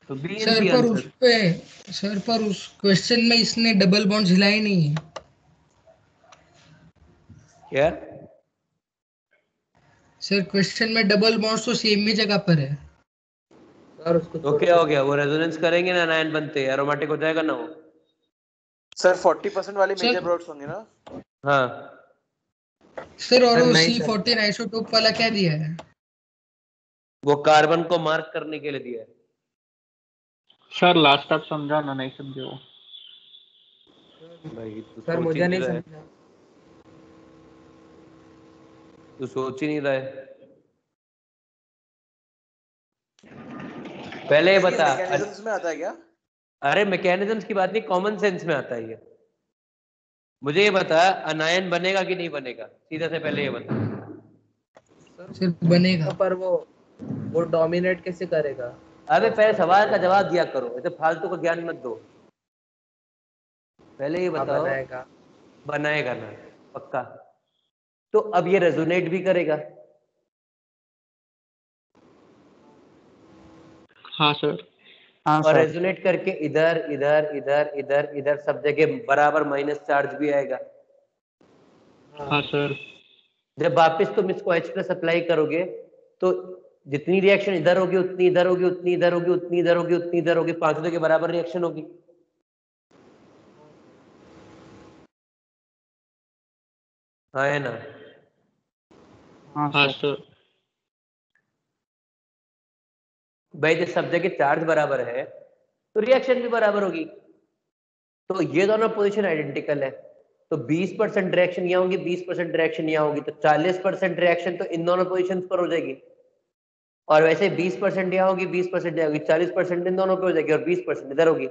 तो बी एंड सर सी पर आंसर। उस पे सर पर उस क्वेश्चन में इसने डबल बॉन्ड हिलाए नहीं है। क्या सर क्वेश्चन में डबल बॉन्ड तो सेम ही जगह पर है। सर उसको तो क्या हो गया, वो रेजोनेंस करेंगे ना, आयन बनते हैं, एरोमेटिक हो जाएगा ना वो। सर 40% वाले सर- मेजर प्रोडक्ट्स होंगे ना। हाँ सर और सर, वो नहीं, सर। C14 आइसोटोप वाला क्या दिया है? वो कार्बन को मार्क करने के लिए दिया है। सर लास्ट आप समझा ना, नहीं समझे वो। भाई तू सर सोच ही मुझे नहीं नहीं रहा है, समझा। तू सोच ही नहीं रहा है। पहले ये बता। मैकेनिज्म्स में आता है क्या? अरे मैकेनिज्म्स की बात नहीं, कॉमन सेंस में आता है ये। मुझे ये बता, अनायन बनेगा कि नहीं बनेगा, सीधा से पहले ये बता। सर बनेगा। पर वो डोमिनेट कैसे करेगा? अबे पहले सवाल का जवाब दिया करो, ऐसे फालतू का ज्ञान मत दो। पहले ये हाँ, बताओ, बनाएगा। बनाएगा ना, पक्का। तो अब ये रेजोनेट भी करेगा। हाँ सर। और रेजोनेट करके इधर इधर इधर इधर इधर सब जगह बराबर माइनस चार्ज भी आएगा। हाँ सर। जब वापस तुम इसको H+ अप्लाई करोगे, तो जितनी रिएक्शन इधर होगी उतनी इधर होगी, उतनी इधर होगी, उतनी इधर होगी, उतनी इधर होगी, पांचों जगह बराबर रिएक्शन होगी। हाँ है ना। हाँ सर। भाई जब सब जगह चार्ज बराबर है तो रिएक्शन भी बराबर होगी। तो ये दोनों पोजीशन आइडेंटिकल है, तो 20% रिएक्शन यहाँ होगी, 20% रिएक्शन यहाँ होगी, तो 40% रिएक्शन तो इन दोनों पोजीशंस पर हो जाएगी। और वैसे 20% यहाँ होगी, 20% यहाँ होगी, 40% इन दोनों पे हो जाएगी, और 20% इधर होगी।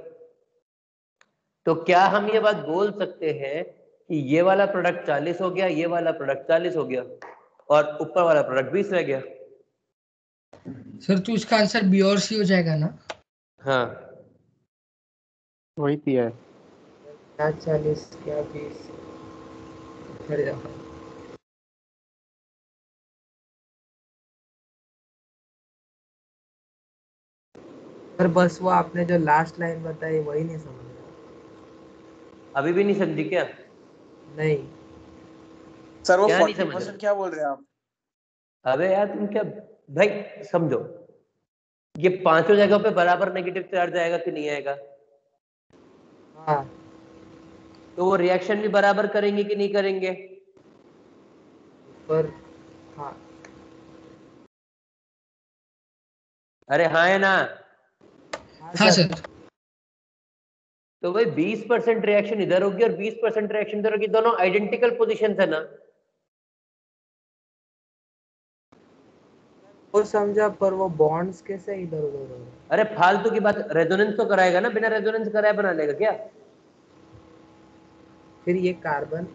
तो क्या हम ये बात बोल सकते हैं कि ये वाला प्रोडक्ट 40 हो गया, ये वाला प्रोडक्ट 40 हो गया, और ऊपर वाला प्रोडक्ट 20 रह गया? सर तो इसका आंसर बी और सी हो जाएगा ना? हाँ वही दिया है। क्या 40 क्या 20? अरे यार। सर बस वो आपने जो लास्ट लाइन बताई वही नहीं समझा। अभी भी नहीं समझी क्या? नहीं सर वो क्या नहीं समझ 40% रहे? क्या बोल रहे हैं आप? अबे यार तुम क्या, भाई समझो, ये पांचों जगहों पे बराबर नेगेटिव चार्ज आएगा कि नहीं आएगा? हाँ तो वो रिएक्शन भी बराबर करेंगे कि नहीं करेंगे? पर हाँ अरे हाँ है ना। हाँ सर। तो भाई 20% रिएक्शन इधर होगी और 20% रिएक्शन इधर होगी, दोनों आइडेंटिकल पोजीशन है ना। वो समझा, पर वो बॉन्ड्स कैसे इधर उधर हो रहे हैं? अरे फालतू की बात, रेजोनेंस तो कराएगा ना, बिना रेजोनेंस कराए बना लेगा क्या? फिर ये कार्बन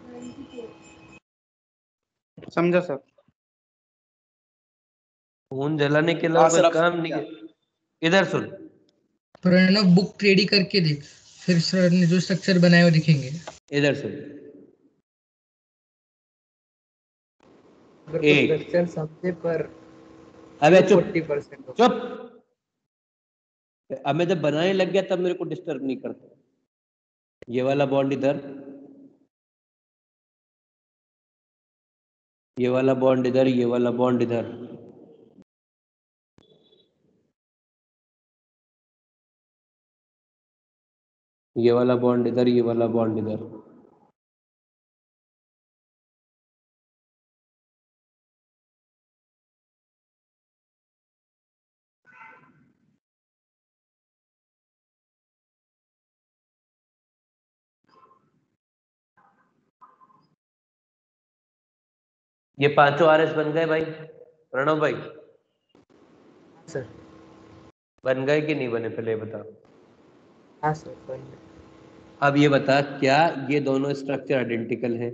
समझा सर। खून जलाने के हाँ अलावा सर, कोई अब काम समझ नहीं गया। है। इधर सुन, प्रणव बुक रेडी करके देख, फिर सर ने जो स्ट्रक्चर बनाए वो दिखेंगे। इधर सुन। मेरे ए को स्ट्रक्चर समझे पर अबे क्यों चुप 40% हो? चुप। अब मैं जब बनाने लग गया तब मेरे को डिस्टर्ब नहीं करता। ये वाला बॉन्ड इधर, ये वाला बॉन्ड इधर, ये वाला बॉन्ड इधर। ये वाला बॉन्ड इधर, ये वाला बॉन्ड इधर। ये पांचों आरएस बन गए भाई, प्रणव भाई? सर बन गए कि नहीं बने, पहले ये बता। हाँ सर बन गए। अब ये बता, क्या ये दोनों स्ट्रक्चर आइडेंटिकल हैं?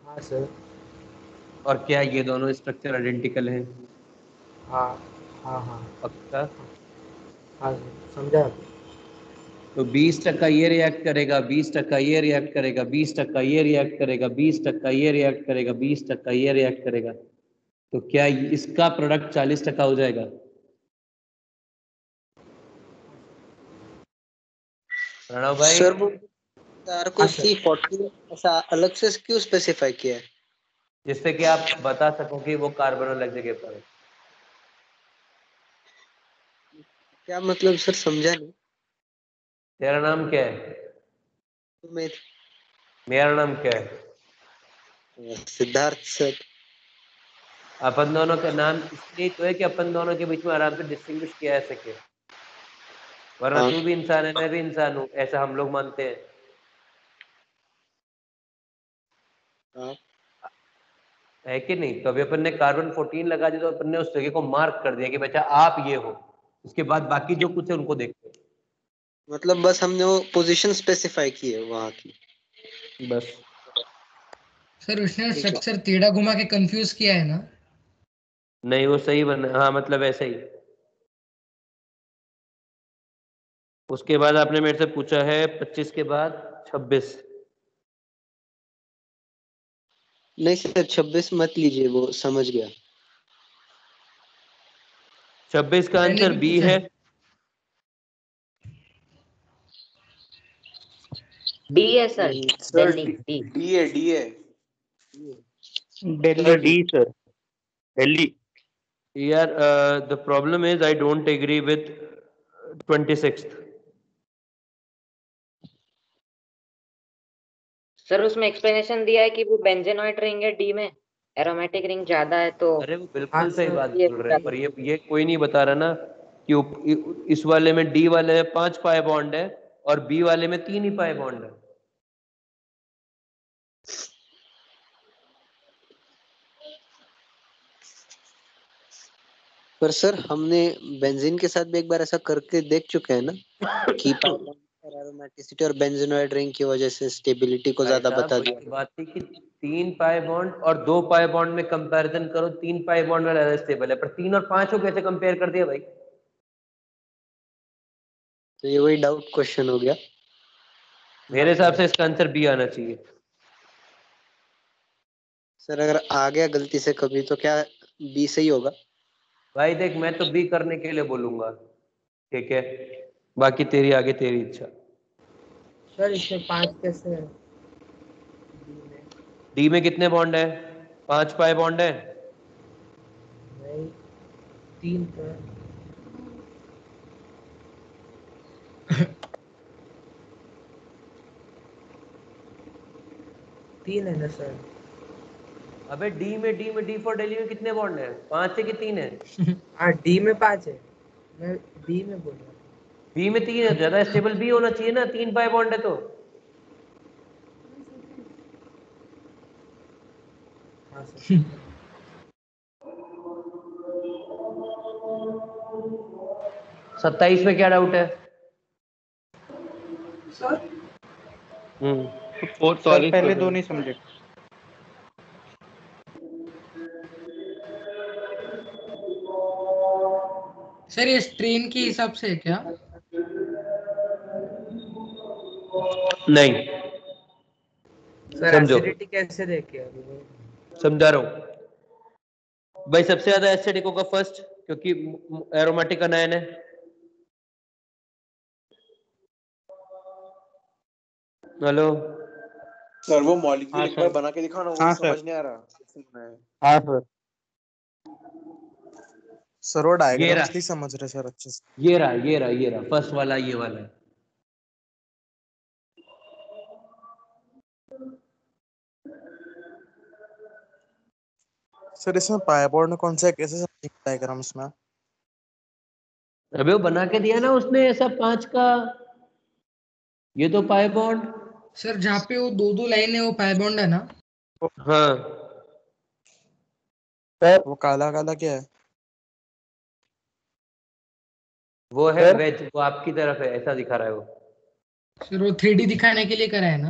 हाँ सर। और क्या ये दोनों स्ट्रक्चर आइडेंटिकल हैं? हाँ हाँ हाँ पक्का? हाँ सर समझा। तो 20% ये रिएक्ट करेगा, 20% ये रिएक्ट करेगा, 20% ये रिएक्ट करेगा, 20% ये रिएक्ट करेगा, 20% ये रिएक्ट करेगा। तो क्या इसका प्रोडक्ट 40% हो जाएगा? प्रणव भाई? सर वो तार को हाँ, सर। C14 ऐसा अलग से क्यों स्पेसिफाई किया है? जिससे कि आप बता सको कि वो कार्बन अलग जगह पर है। क्या मतलब सर, समझा नहीं। तेरा नाम क्या है? मैं मेरा नाम क्या है? सिद्धार्थ सर। अपन दोनों का नाम इसलिए तो है कि अपन दोनों के बीच में आराम से डिस्टिंग्विश किया जा सके, वरना हाँ तू भी इंसान है, मैं भी इंसान हूँ, ऐसा हम लोग मानते हैं। हाँ है कि नहीं? तो अभी अपन ने कार्बन 14 लगा दिया, तो अपन ने उस जगह को मार्क कर दिया कि बेटा आप ये हो। उसके बाद बाकी जो कुछ है उनको देखते हैं। मतलब बस हमने वो पोजीशन स्पेसिफाई की है वहां की। बस। सर उसने ठीक है। स्ट्रक्चर टेढ़ा घुमा के कंफ्यूज किया है ना? नहीं वो सही बना, हाँ मतलब ऐसे ही। उसके बाद आपने मेरे से पूछा है 25 के बाद 26। नहीं सर 26 मत लीजिए, वो समझ गया। 26 का मैंने आंसर भी बी पूछा है। डी है sir, sir Delhi D. D है, डी है। Sir D sir, Delhi. यार the problem is I don't agree with 26। Sir उसमें एक्सप्लेनेशन दिया है कि वो बेंजेनॉइड रिंग है डी में, एरोमेटिक रिंग ज्यादा है तो अरे वो हाँ बिल्कुल सही सर। बात ये बोल रहे हैं, पर ये कोई नहीं बता रहा ना कि इस वाले में, डी वाले में 5 पाई बॉन्ड है और बी वाले में 3 ही पाई बॉन्ड है। पर सर हमने बेंजीन के साथ भी एक बार ऐसा करके देख चुके हैं ना कि एरोमेटिसिटी और बेंजीनॉइड रिंग की वजह से स्टेबिलिटी को भाई ज्यादा साहब बता वही दिया। तो बात थी कि 3 पाई बॉन्ड और 2 पाई बॉन्ड में कंपैरिजन करो, 3 पाई बॉन्ड वाला ज्यादा स्टेबल है, पर 3 और 5 को कैसे कंपेयर कर दिया भाई? तो ये वही डाउट क्वेश्चन हो गया। मेरे हिसाब से इसका आंसर बी आना चाहिए। सर अगर आ गया गलती से कभी तो क्या बी सही होगा? भाई देख, मैं तो बी करने के लिए बोलूंगा, ठीक है, बाकी तेरी आगे तेरी इच्छा। सर इसमें 5 कैसे है? डी में कितने बॉन्ड है? 5 पाई बॉन्ड है। नहीं 3 का। तीन है ना सर? अबे डी फॉर दिल्ली में कितने बॉन्ड है? 5 है कि 3 है? हाँ डी में 5 है, मैं बी में बोल रहा हूँ। बी में 3 है, ज्यादा स्टेबल बी होना चाहिए ना, 3 पाई बॉन्ड है तो। हाँ सर। 27 में क्या डाउट है? सर सर पहले दो नहीं समझे। सर ये स्ट्रेन के हिसाब से है क्या? नहीं, सर समझो, एसिडिटी कैसे देखे अभी वो? समझा रहा हूँ भाई। सबसे ज्यादा एसिडिक होगा फर्स्ट, क्योंकि एरोमेटिक अनायन है। हेलो सर वो मॉलिक्यूल हाँ एक बार सर। बना के दिखाओ ना, वो हाँ समझ सर। नहीं आ रहा कैसे बनाया है। हाँ सर। सर वो ये डायग्राम्स रहा, नहीं समझ रहे सर अच्छे से। ये रहा फर्स्ट वाला, ये वाला है। सर इसमें पाई बॉन्ड कौन सा है, कैसे समझेंगे डायग्राम्स में? अबे वो बना के दिया ना उसने ऐसा 5 का, ये तो पाई बॉन्ड। सर जहाँ पे वो दो दो लाइन है वो पाई बॉन्ड है ना? हाँ, वो काला काला क्या है? वो है वेज, वो आपकी तरफ है, ऐसा दिखा रहा है वो। सर वो 3D दिखाने के लिए करा है ना?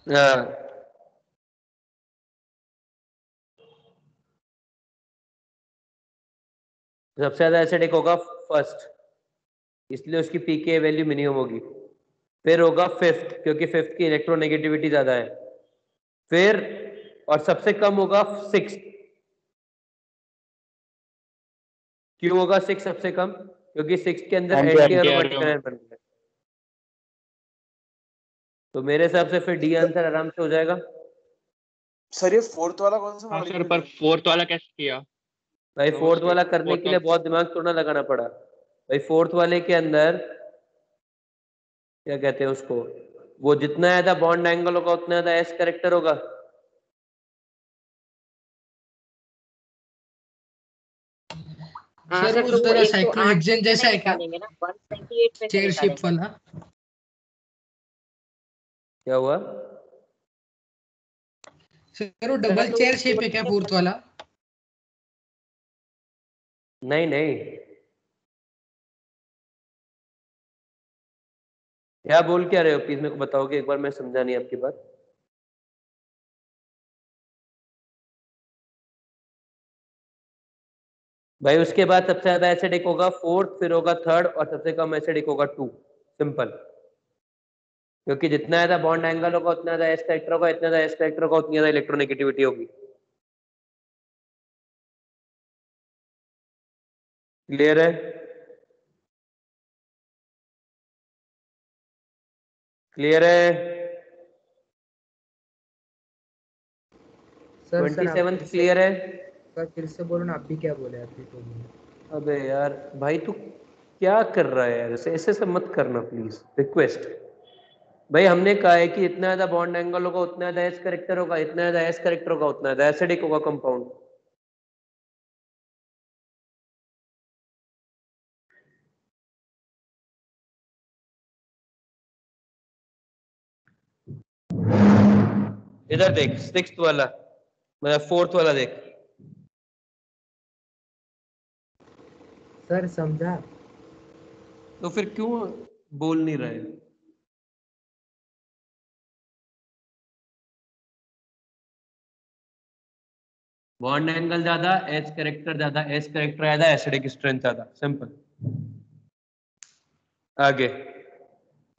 हाँ, सबसे ज्यादा एसिडिक होगा फर्स्ट, इसलिए उसकी पीके वैल्यू मिनिमम होगी। फिर होगा फिफ्थ, क्योंकि फिफ्थ की इलेक्ट्रोनेगेटिविटी ज्यादा है। फिर और सबसे कम होगा सिक्स। क्यों होगा सिक्स सबसे कम? क्योंकि सिक्स के अंदर एंटी एरोमेटिक आयन बन गया। तो मेरे हिसाब से फिर डी आंसर आराम से हो जाएगा। सर ये फोर्थ वाला कौन सा हाँ सर, मॉलिक्यूल पर है? फोर्थ वाला कैसे किया? भाई फोर्थ वाला करने फोर्थ के लिए बहुत दिमाग थोड़ा लगाना पड़ा भाई। फोर्थ वाले के अंदर क्या कहते हैं उसको, वो जितना ज्यादा बॉन्ड एंगल होगा उतना ज्यादा एस कैरेक्टर होगा। हाँ सर सर, वो तो वो जरा 108 साइक्लोहेक्सेन पे जैसा नहीं है क्या? निकालेंगे ना, 128 पे से चेयर शेप निकालेंगे। वाला? क्या हुआ? सर वो सर डबल तो चेयर शेप है क्या फोर्थ फोर्थ वाला? नहीं नहीं, क्या बोल क्या रहे हो प्लीज मेरे को बताओगे एक बार, मैं समझा नहीं आपकी बात। भाई उसके बाद सबसे ज्यादा एसिडिक होगा फोर्थ, फिर होगा थर्ड, और सबसे कम एसिडिक होगा टू। सिंपल। क्योंकि जितना ज्यादा बॉन्ड एंगल होगा उतना ज्यादा एस कैरेक्टर होगा, इतना ज्यादा एस कैरेक्टर होगा उतनी ज्यादा इलेक्ट्रोनेगेटिविटी होगी। क्लियर है? क्लियर है? सर सर आप 27 फिर से, क्लियर है? सर फिर से बोलो ना, अभी क्या बोले अभी तो बोले। अबे यार भाई तू क्या कर रहा है यार, ऐसे ऐसे सब मत करना प्लीज, रिक्वेस्ट। भाई हमने कहा है कि इतना ज्यादा बॉन्ड एंगल होगा उतना ज्यादा एस कैरेक्टर होगा, इतना ज्यादा एस कैरेक्टर होगा उतना ज्यादा एसिडिक होगा कंपाउंड। इधर देख, सिक्स्थ वाला मतलब फोर्थ वाला देख। सर समझा। तो फिर क्यों बोल नहीं रहे? बॉन्ड एंगल ज्यादा, एच कैरेक्टर ज्यादा, एस कैरेक्टर ज्यादा, एसिडिक स्ट्रेंथ ज्यादा, सिंपल। आगे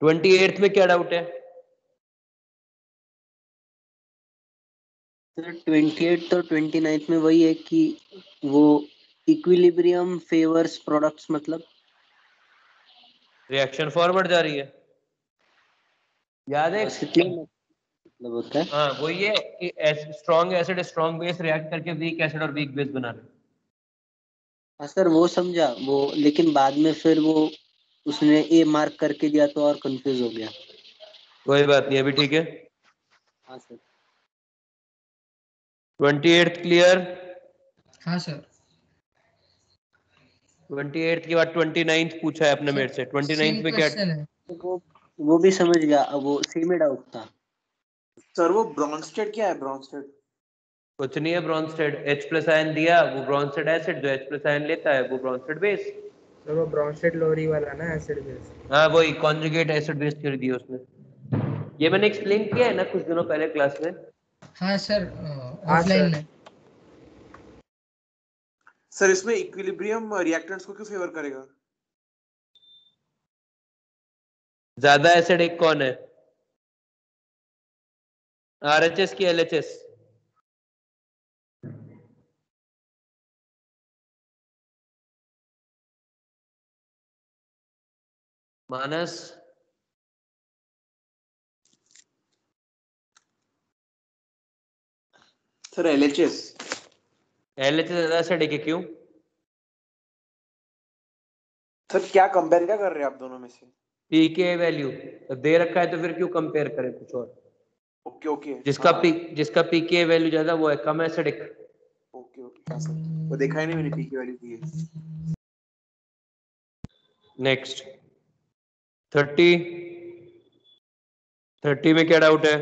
28th में क्या डाउट है? सर 28 और 29 में वही है कि वो इक्विलिब्रियम फेवर्स प्रोडक्ट्स, मतलब रिएक्शन फॉरवर्ड जा रही है, याद है? बस इतने मतलब होता है। हाँ वो ये कि strong acid strong base react करके वीक एसिड और वीक बेस बना रहे। हाँ सर वो समझा वो, लेकिन बाद में फिर वो उसने ए मार्क करके दिया तो और कंफ्यूज हो गया। कोई बात नहीं, अभी ठीक है। हाँ सर। 28th clear? हाँ सर। 28th के बाद 29th पूछा है आपने सर मेरे से, 29th सेम में क्या? क्वेश्चन है। वो भी समझ गया, अब वो सेम ही डाउट था। सर वो ब्रॉन्स्टेड क्या है? ब्रॉन्स्टेड कुछ नहीं है ब्रॉन्स्टेड, H प्लस आयन दिया, वो ब्रॉन्स्टेड एसिड जो H प्लस आयन लेता है वो ब्रॉन्स्टेड बेस। सर वो ब्रॉन्स्टेड लोरी वाला ना, एसिड बेस। हाँ वही कॉन्जुगेट एसिड बेस थ्योरी दी उसने, ये मैंने एक्सप्लेन किया है ना कुछ दिनों पहले क्लास में। हाँ सर, हाँ ऑफलाइन सर। में। सर इसमें इक्विलिब्रियम रिएक्टेंट्स को क्यों फेवर करेगा? ज्यादा एसिडिक कौन है? RHS की LHS? मानस? सर LHS ज्यादा एसिडिक है, क्यों? सर क्या कंपेयर क्या कर रहे हैं आप दोनों में से? पीके वैल्यू तो दे रखा है, तो फिर क्यों कंपेयर करें कुछ और? ओके ओके जिसका पीके वैल्यू ज्यादा वो है कम एसिडिक। ओके ओके हाँ सर, वो देखा ही नहीं मैंने पीके वैल्यू की है। नेक्स्ट 30 में क्या डाउट है?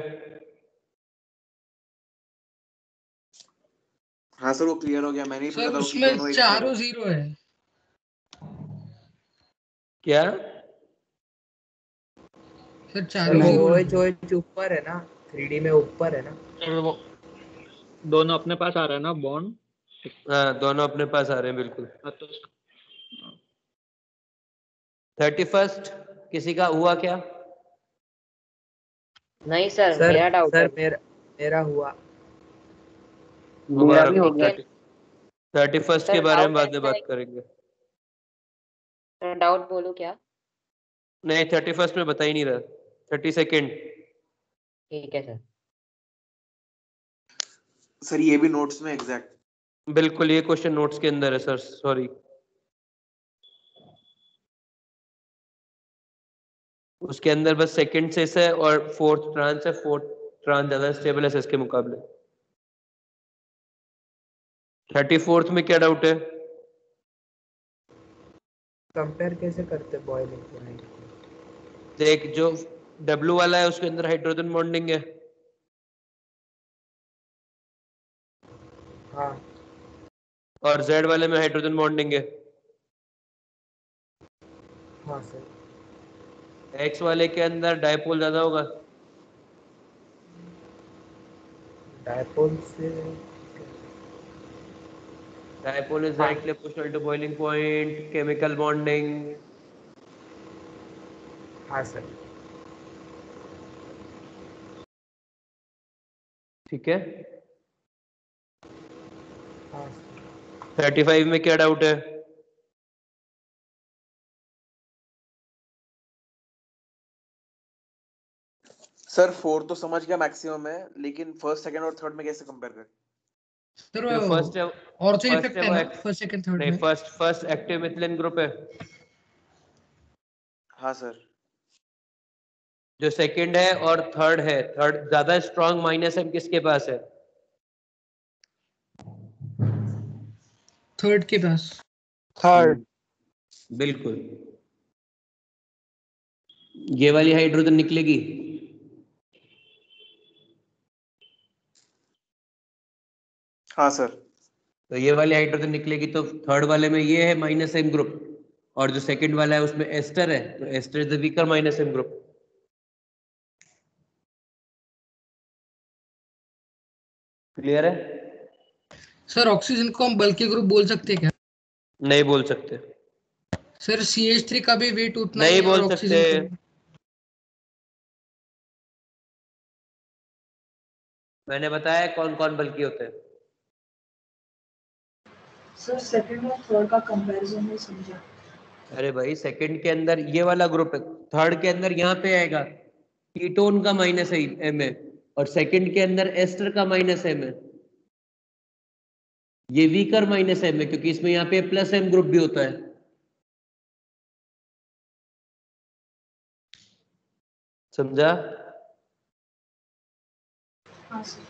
हाँ सर वो क्लियर हो गया, मैंने ही पूछा सर था कि उसमें दोनों एक चारों जीरो है। क्या? सर सर चारों वो जीरो OH OH ऊपर है ना, 3D में ऊपर है ना। और वो दोनों अपने पास आ रहा है ना बॉन्ड? हाँ दोनों अपने पास आ रहे हैं बिल्कुल। हाँ तो 31 किसी का हुआ क्या? नहीं सर, सर मेरा डाउट है। सर मेरा हुआ। मेरा भी हो गया। 31 के सर बारे में डाउट बाद में ऐसा है, बात करेंगे। सर डाउट बोलो क्या? नहीं 31 में बता ही नहीं रहा। 32 ठीक है सर। सर ये भी नोट्स में एग्जैक्ट। बिल्कुल ये क्वेश्चन नोट्स के अंदर है सर, सॉरी। उसके अंदर बस सेकंड सेस है और फोर्थ ट्रांस है। फोर्थ ट्रांस ज्यादा स्टेबल है सेस के मुकाबले। 34 में क्या डाउट है? कंपेयर कैसे करते बॉइलिंग पॉइंट? देख जो W वाला है उसके अंदर हाइड्रोजन बॉन्डिंग है। हाँ और Z वाले में हाइड्रोजन बॉन्डिंग है। हाँ सर। X वाले के अंदर डायपोल ज्यादा होगा। डायपोल से dipole is directly proportional to boiling point, chemical bonding. हाँ सर। ठीक है। हाँ 35 में क्या डाउट है? सर 4 तो समझ गया मैक्सिमम है, लेकिन फर्स्ट सेकंड और थर्ड में कैसे कंपेयर करें? सर जो फर्स्ट है ऑर्थो फर्स्ट इफेक्ट है है वो ना फर्स्ट सेकंड थर्ड नहीं, में। फर्स्ट एक्टिव मिथिलीन ग्रुप है। हाँ सर। जो सेकंड है और थर्ड है, थर्ड ज्यादा स्ट्रॉन्ग माइनस एम किसके पास है? थर्ड के पास। थर्ड। बिल्कुल। ये वाली हाइड्रोजन निकलेगी। हाँ सर। तो ये वाली हाइड्रोजन निकलेगी तो थर्ड वाले में ये है माइनस एम ग्रुप, और जो सेकंड वाला है उसमें एस्टर है, तो ester is the weaker minus M group. Clear है? सर ऑक्सीजन को हम बल्कि ग्रुप बोल सकते हैं क्या? नहीं बोल सकते। सर CH3 का भी वेट उतना ही नहीं है और बोल सकते। ऑक्सीजन का भी। मैंने बताया कौन कौन बल्कि होते हैं। सर सेकंड और थर्ड का कंपैरिजन नहीं समझा। अरे भाई सेकंड के अंदर ये वाला ग्रुप है, थर्ड के अंदर यहाँ पे आएगा कीटोन का माइनस एम है, और सेकंड के अंदर एस्टर का माइनस एम है। ये वीकर माइनस एम है क्योंकि इसमें यहाँ पे प्लस एम ग्रुप भी होता है। समझा? हाँ सर।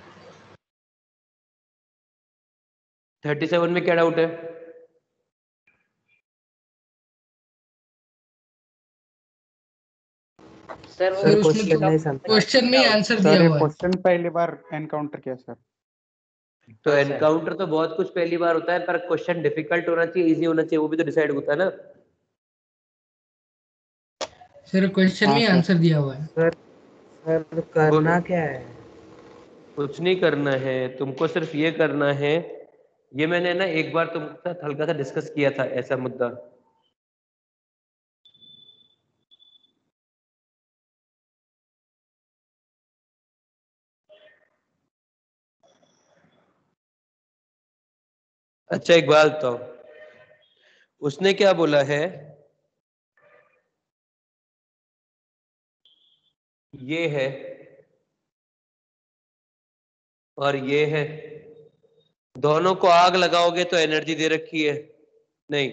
37 में क्या डाउट है? सर वो सर क्वेश्चन उसमें नहीं तो समझा। क्वेश्चन में ही आंसर दिया सर ये हुआ है। क्वेश्चन पहली बार एनकाउंटर किया सर। तो हाँ सर। एनकाउंटर तो बहुत कुछ पहली बार होता है, पर क्वेश्चन डिफिकल्ट होना चाहिए, इजी होना चाहिए, वो भी तो डिसाइड होता है ना। सर क्वेश्चन में हाँ ही सर। आंसर दिया हुआ है। सर सर करना क्या है? कुछ नहीं करना है तुमको, सिर्फ ये करना है, ये मैंने ना एक बार तुमके साथ हल्का सा डिस्कस किया था ऐसा मुद्दा। अच्छा एक बात बताओ, उसने क्या बोला है, ये है और ये है, दोनों को आग लगाओगे तो एनर्जी दे रखी है, नहीं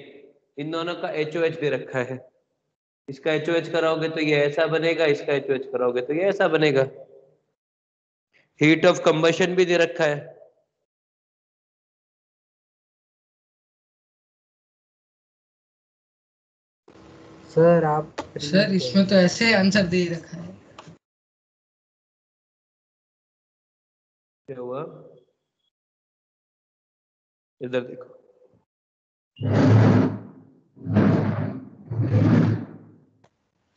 इन दोनों का HOH दे रखा है, इसका HOH कराओगे तो ये ऐसा बनेगा, इसका HOH कराओगे तो ये ऐसा बनेगा, हीट ऑफ कंबशन भी दे रखा है। सर आप सर इसमें तो ऐसे आंसर दे रखा है। क्या हुआ, इधर देखो,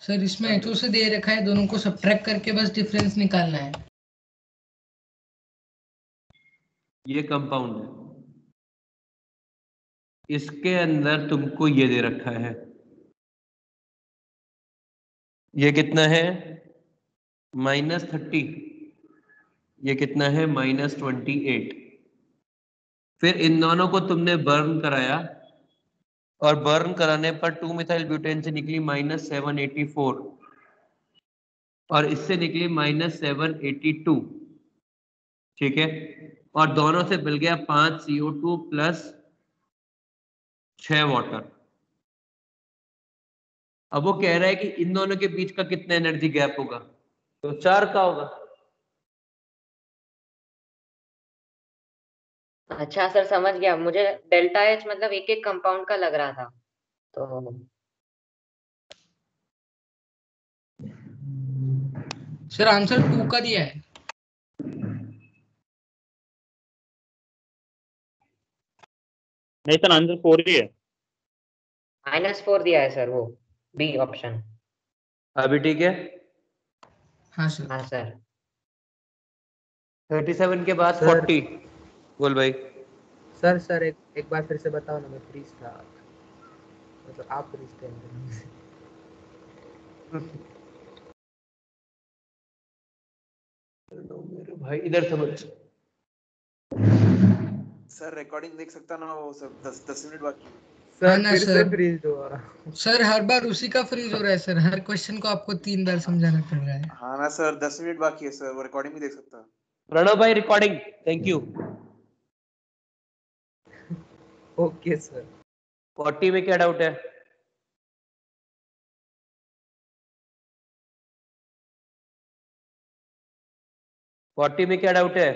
सर इसमें HO से दे रखा है, दोनों को सब्ट्रैक्ट करके बस डिफरेंस निकालना है। ये कंपाउंड है, इसके अंदर तुमको ये दे रखा है, ये कितना है -30, ये कितना है -28, फिर इन दोनों को तुमने बर्न कराया और बर्न कराने पर 2 मिथाइल ब्यूटेन से निकली -784 और इससे निकली -782, ठीक है, और दोनों से मिल गया 5 CO2 प्लस 6 वाटर। अब वो कह रहा है कि इन दोनों के बीच का कितना एनर्जी गैप होगा, तो 4 का होगा। अच्छा सर समझ गया, मुझे डेल्टा H मतलब एक एक कंपाउंड का लग रहा था तो। सर आंसर 2 का दिया है। नहीं सर आंसर 4 ही है। -4 दिया है सर, वो बी ऑप्शन। अभी ठीक है। हाँ सर। हाँ सर। 37 के बाद सर 40, बोल भाई। सर एक बार फिर से बताओ ना, मैं फ्रीज था, मतलब आप फ्रीज थे मेरे भाई इधर समझ। सर रिकॉर्डिंग देख सकता ना, वो सब 10 मिनट बाकी है। हाँ सर ना फिर से सर, फ्रीज हुआ। सर हर बार उसी का फ्रीज हो रहा है सर, हर क्वेश्चन को आपको 3 बार समझाना पड़ रहा है। हाँ ना सर, 10 मिनट बाकी है सर, वो रिकॉर्डिंग भी देख सकता है। प्रणव भाई recording, thank you. Okay sir. 40 में क्या डाउट है? फोर्टी में क्या डाउट है?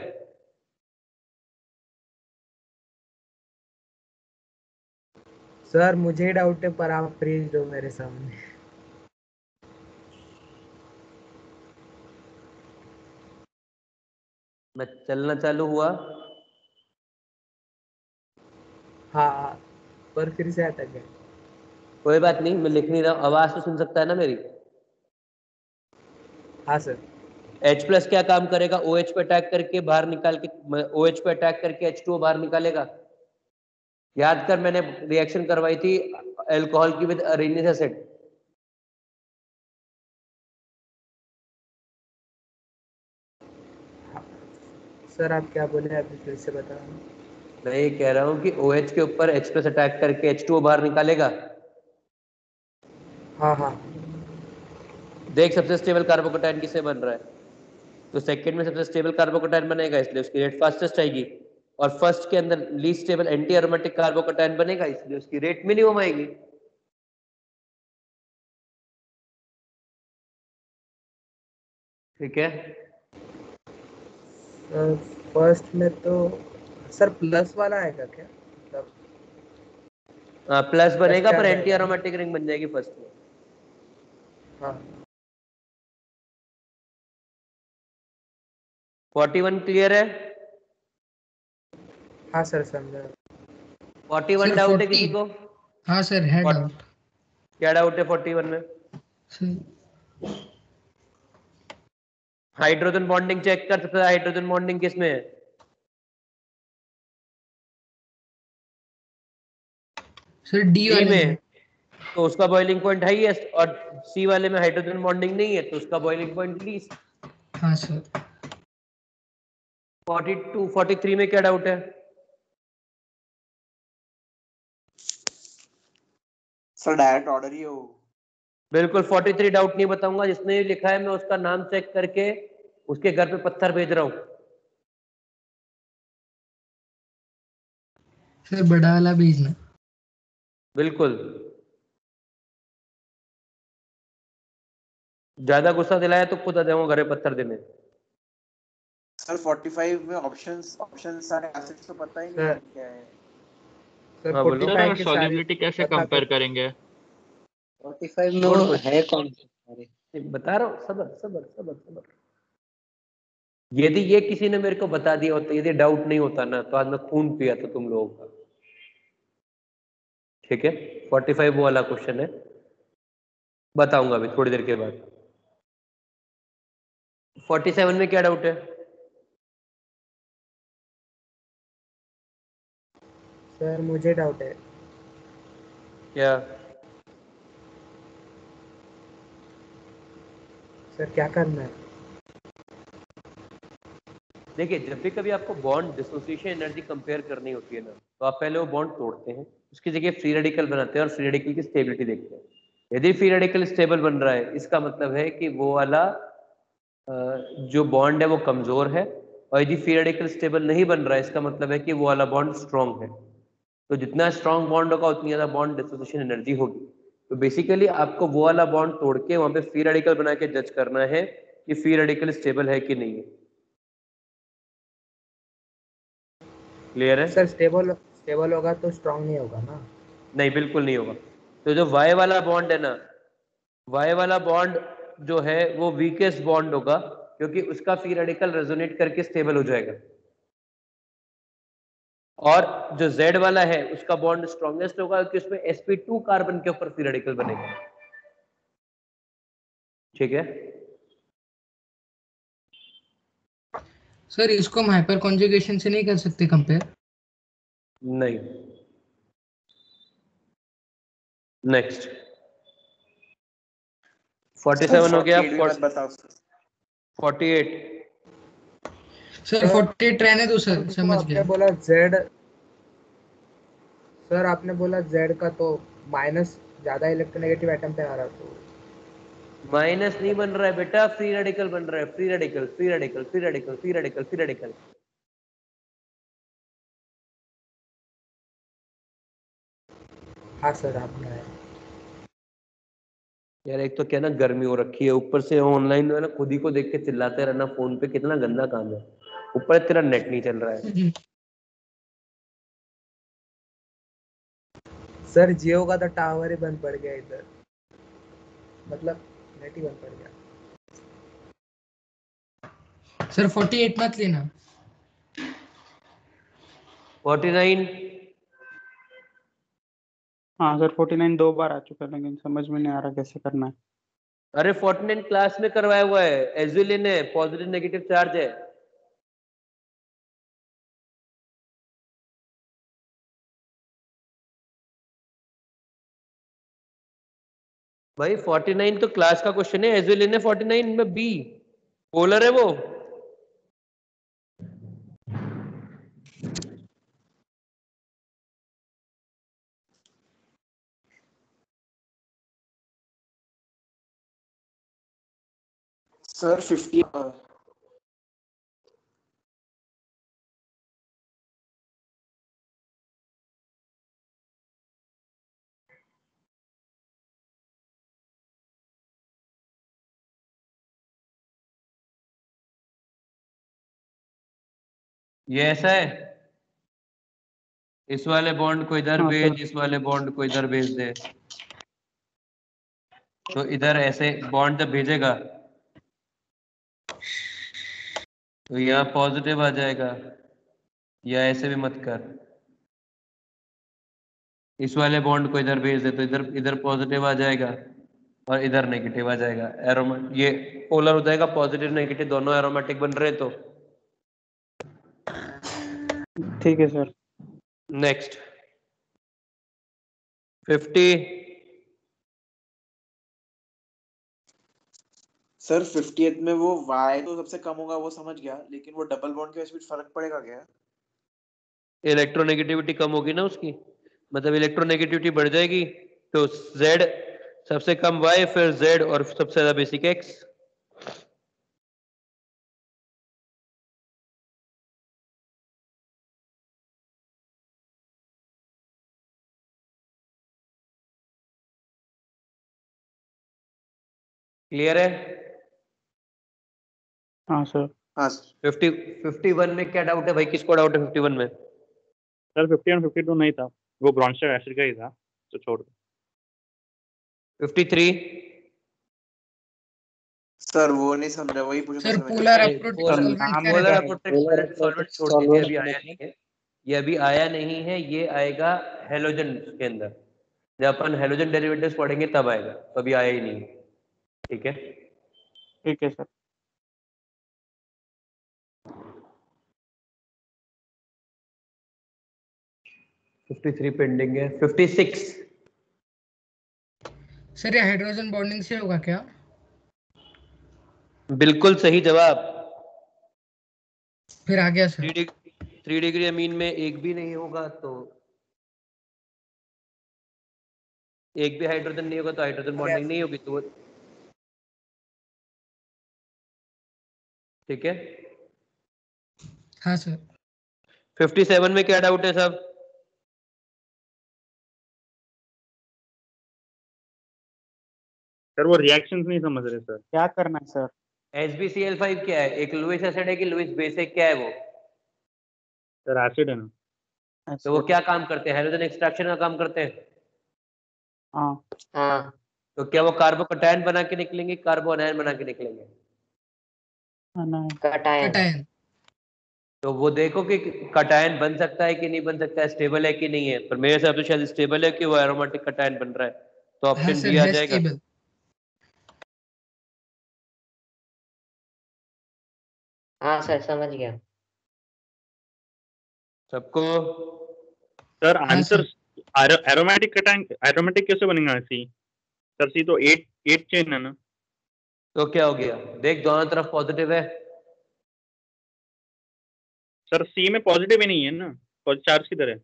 सर मुझे डाउट है, पर आप फ्रीज दो मेरे सामने। मैं चलना चालू हुआ। हाँ पर फिर से अटक गए। कोई बात नहीं, मैं लिख नहीं रहा, आवाज तो सुन सकता है ना मेरी? हाँ सर। H प्लस क्या काम करेगा? OH पे अटैक करके बाहर निकाल के, OH पे अटैक करके H2O बाहर निकालेगा। याद कर, मैंने रिएक्शन करवाई थी अल्कोहल की विद अरेनियस एसिड। सर आप क्या बोले, अभी फिर से बताओ। मैं ये कह रहा हूँ कि OH के ऊपर H प्लस अटैक करके H2O बाहर निकालेगा। हाँ हाँ। देख सबसे स्टेबल कार्बोकैटायन किससे बन रहा है, तो सेकंड में सबसे स्टेबल कार्बोकैटायन बनेगा, इसलिए उसकी रेट फास्टेस्ट आएगी, और फर्स्ट के अंदर least stable anti aromatic carbocation बनेगा, इसलिए उसकी रेट मिनिमम आएगी। ठीक है। फर्स्ट में तो सर प्लस वाला आएगा क्या, मतलब? प्लस बनेगा क्या पर एंटी रहेगा? एरोमेटिक रिंग बन जाएगी फर्स्ट में। हाँ 41 क्लियर है? हाँ सर समझा। 41 सर डाउट है 40, किसी को? हाँ सर है डाउट। क्या डाउट है 41 में? सर हाइड्रोजन बॉन्डिंग चेक कर सकता है, हाइड्रोजन बॉन्डिंग किसमें है? सर डी डी वाले में, तो उसका बॉइलिंग पॉइंट हाईएस्ट, और सी वाले में हाइड्रोजन बॉन्डिंग नहीं है तो उसका बॉइलिंग पॉइंट लीस्ट। हाँ सर। 42 43 में क्या डाउट है? सर डायरेक्ट ऑर्डर ही है वो। बिल्कुल 43 डाउट नहीं बताऊंगा, जिसने ये लिखा है मैं उसका नाम चेक करके उसके घर पे पत्थर भेज रहा हूँ। सर बड़ा वाला भेजना। बिल्कुल, ज्यादा गुस्सा दिलाया तो खुद आ जाऊंगा घरे पत्थर देने। सर 45 में ऑप्शंस सारे एसिड्स तो पता ही नहीं है क्या है। सर हाँ बोलो। 45 की सारी सॉल्युबिलिटी कैसे बता कंपेयर दो। करेंगे? 45 में वो है कौन से सारे? बता रहा हूँ, सबर सबर सबर सबर। यदि ये किसी ने मेरे को बता दिया होता, यदि डाउट नहीं होता ना, तो आज मैं खून पिया था तुम लोगों का। ठीक है, 45 वो वाला क्वेश्चन है, बताऊंगा अभी थोड़ी देर के बाद। 47 में क्या डाउट है? सर मुझे डाउट है। क्या? सर क्या करना है? देखिए, जब भी कभी आपको बॉन्ड डिसोसिएशन एनर्जी कंपेयर करनी होती है ना, तो आप पहले वो बॉन्ड तोड़ते हैं, उसकी जगह फ्री रेडिकल बनाते हैं और फ्री रेडिकल की स्टेबिलिटी देखते हैं। यदि फ्री रेडिकल स्टेबल बन रहा है, इसका मतलब है कि वो वाला जो बॉन्ड है वो कमजोर है, और यदि फ्री रेडिकल स्टेबल नहीं बन रहा है, इसका मतलब है कि वो वाला बॉन्ड स्ट्रांग है। तो जितना स्ट्रांग बॉन्ड होगा उतनी ज्यादा बॉन्ड डिसोसिएशन एनर्जी होगी। तो बेसिकली आपको वो वाला बॉन्ड तोड़ के वहां पे फ्री रेडिकल बना के जज करना है कि फ्री रेडिकल स्टेबल है कि नहीं है। क्लियर है? सर स्टेबल होगा तो स्ट्रांग नहीं होगा ना? नहीं, बिल्कुल नहीं होगा। तो जो वाई वाला बॉन्ड है ना, वाई वाला बॉन्ड जो है वो वीकेस्ट बॉन्ड होगा, क्योंकि उसका फ्री रेडिकल रेजोनेट करके स्टेबल हो जाएगा। और जो Z वाला है उसका बॉन्ड स्ट्रॉन्गेस्ट होगा, क्योंकि उसमें sp2 कार्बन के ऊपर फ्री रेडिकल बनेगा। ठीक है? सर इसको हम हाइपर कॉन्जुगेशन से नहीं कर सकते कंपेयर? नहीं। नेक्स्ट 47 हो गया। 48 भी मत बताओ सर। 48 सर 48 रहने दो सर, समझ आपने गया। बोला जेड, सर आपने बोला जेड का तो माइनस ज्यादा इलेक्ट्रोनेगेटिव एटम पे आ रहा, तो माइनस नहीं बन रहा है बेटा, फ्री रेडिकल बन रहा है। Free radical, free radical, free radical, free radical, free radical. हाँ सर आपने। यार एक तो क्या ना गर्मी हो रखी है, ऊपर से ऑनलाइन है ना, खुद ही को देख के चिल्लाते रहना फोन पे, कितना गंदा काम है। ऊपर तेरा नेट नहीं चल रहा है। सर जियो का तो टावर ही बंद पड़ गया इधर, मतलब नेट ही बंद पड़ गया। सर 48 मत लेना। 49 हाँ सर 49 2 बार आ चुका है, लेकिन समझ में नहीं आ रहा कैसे करना है। अरे 49 क्लास में करवाया हुआ है, एजुलिन है, पॉजिटिव नेगेटिव चार्ज है। भाई 49 तो क्लास का क्वेश्चन है, एजुलिन है 49 में, बी पोलर है वो। सर 50 ये ऐसा है, इस वाले बॉन्ड को इधर हाँ भेज, सर। इस वाले बॉन्ड को इधर भेज दे, तो इधर ऐसे बॉन्ड जब भेजेगा तो यहाँ पॉजिटिव आ जाएगा, या ऐसे भी मत कर, इस वाले बॉन्ड को इधर भेज दे तो इधर इधर पॉजिटिव आ जाएगा और इधर नेगेटिव आ जाएगा। एरोमा ये पोलर हो जाएगा, पॉजिटिव नेगेटिव दोनों एरोमेटिक बन रहे। तो ठीक है सर। नेक्स्ट 50 सर 50th में वो y तो सबसे कम होगा वो समझ गया, लेकिन वो डबल बॉन्ड के वजह से फर्क पड़ेगा क्या? इलेक्ट्रोनेगेटिविटी कम होगी ना उसकी, मतलब इलेक्ट्रोनेगेटिविटी बढ़ जाएगी तो Z सबसे कम Y, फिर Z और सबसे ज्यादा बेसिक X। क्लियर है? हाँ सर। हाँ 51 में क्या डाउट है भाई? किसको डाउट है 51 में? सर 51 52 नहीं था, वो ब्रॉन्स्टेड एसिड का ही था, तो छोड़ दो। 53 सर वो नहीं समझा, वही पूछा सर था मैंने। पोलर अप्रोच सॉल्वेंट क्या पोलर रहता है? अप्रोच सॉल्वेंट छोड़ दीजिए, अभी आया नहीं है, ये अभी आया नहीं है, ये आएगा हेलोजन के अंदर। जब अपन हेलोजन डेरिवेटिव्स पढ़ेंगे तब आएगा, तो अभी आया ही नहीं है। ठीक है, ठीक है सर। फिफ्टी पेंडिंग है। 56 सर ये हाइड्रोजन बॉन्डिंग से होगा क्या? बिल्कुल सही जवाब। फिर आ गया सर। 3 डिग्री अमीन में एक भी नहीं होगा, तो एक भी हाइड्रोजन नहीं होगा तो हाइड्रोजन बॉन्डिंग नहीं होगी, तो ठीक है। हाँ सर। 57 में क्या डाउट है सब? सर वो रिएक्शंस नहीं समझ रहे सर। क्या करना है सर? HbCl5 क्या है? एक लुईस एसिड है कि लुईस बेस है? क्या है वो? सर एसिड है ना। तो वो क्या काम करते हैं? हाइड्रोजन एक्सट्रैक्शन का काम करते हैं। हाँ हाँ तो क्या वो कार्बोकैटायन बना के निकलेंगे, कार्बो अनायन बना के निकलेंगे? नहीं। कटायन। कटायन। तो वो देखो कि कटायन बन सकता है कि नहीं बन सकता है, स्टेबल है कि नहीं है। पर मेरे हिसाब से शायद स्टेबल है कि वो एरोमेटिक कटायन बन रहा है, तो हाँ ऑप्शन सर बी आ है जाएगा। स्टेबल। हाँ सर समझ गया। सबको? सर हाँ answer sir. Aromatic cation, aromatic कैसे बनेगा? सी सर, सी तो 8 चेन है ना। तो क्या हो गया? देख दोनों तरफ पॉजिटिव है। सर सी में पॉजिटिव ही नहीं है ना, चार्ज की तरह।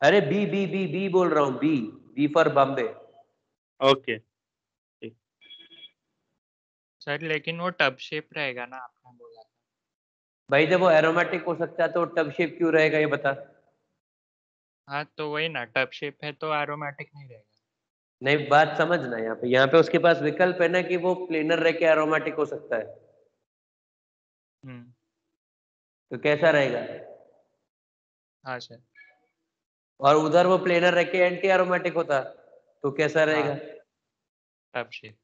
अरे बी बी बी बी बोल रहा हूँ, B B for Bombay. Okay. Sir लेकिन वो टब शेप रहेगा ना, आपने बोला था। भाई जब वो एरोमेटिक हो सकता है तो टब शेप क्यों रहेगा, ये बता। हाँ तो वही ना, टब शेप है तो एरोमेटिक नहीं रहेगा। नहीं, बात समझना, यहाँ पे उसके पास विकल्प है ना कि वो प्लेनर रह के एरोमेटिक हो सकता है। तो कैसा रहेगा? हाँ सर। और उधर वो प्लेनर रह के एंटी एरोमेटिक होता, तो कैसा रहेगा? Tub shape.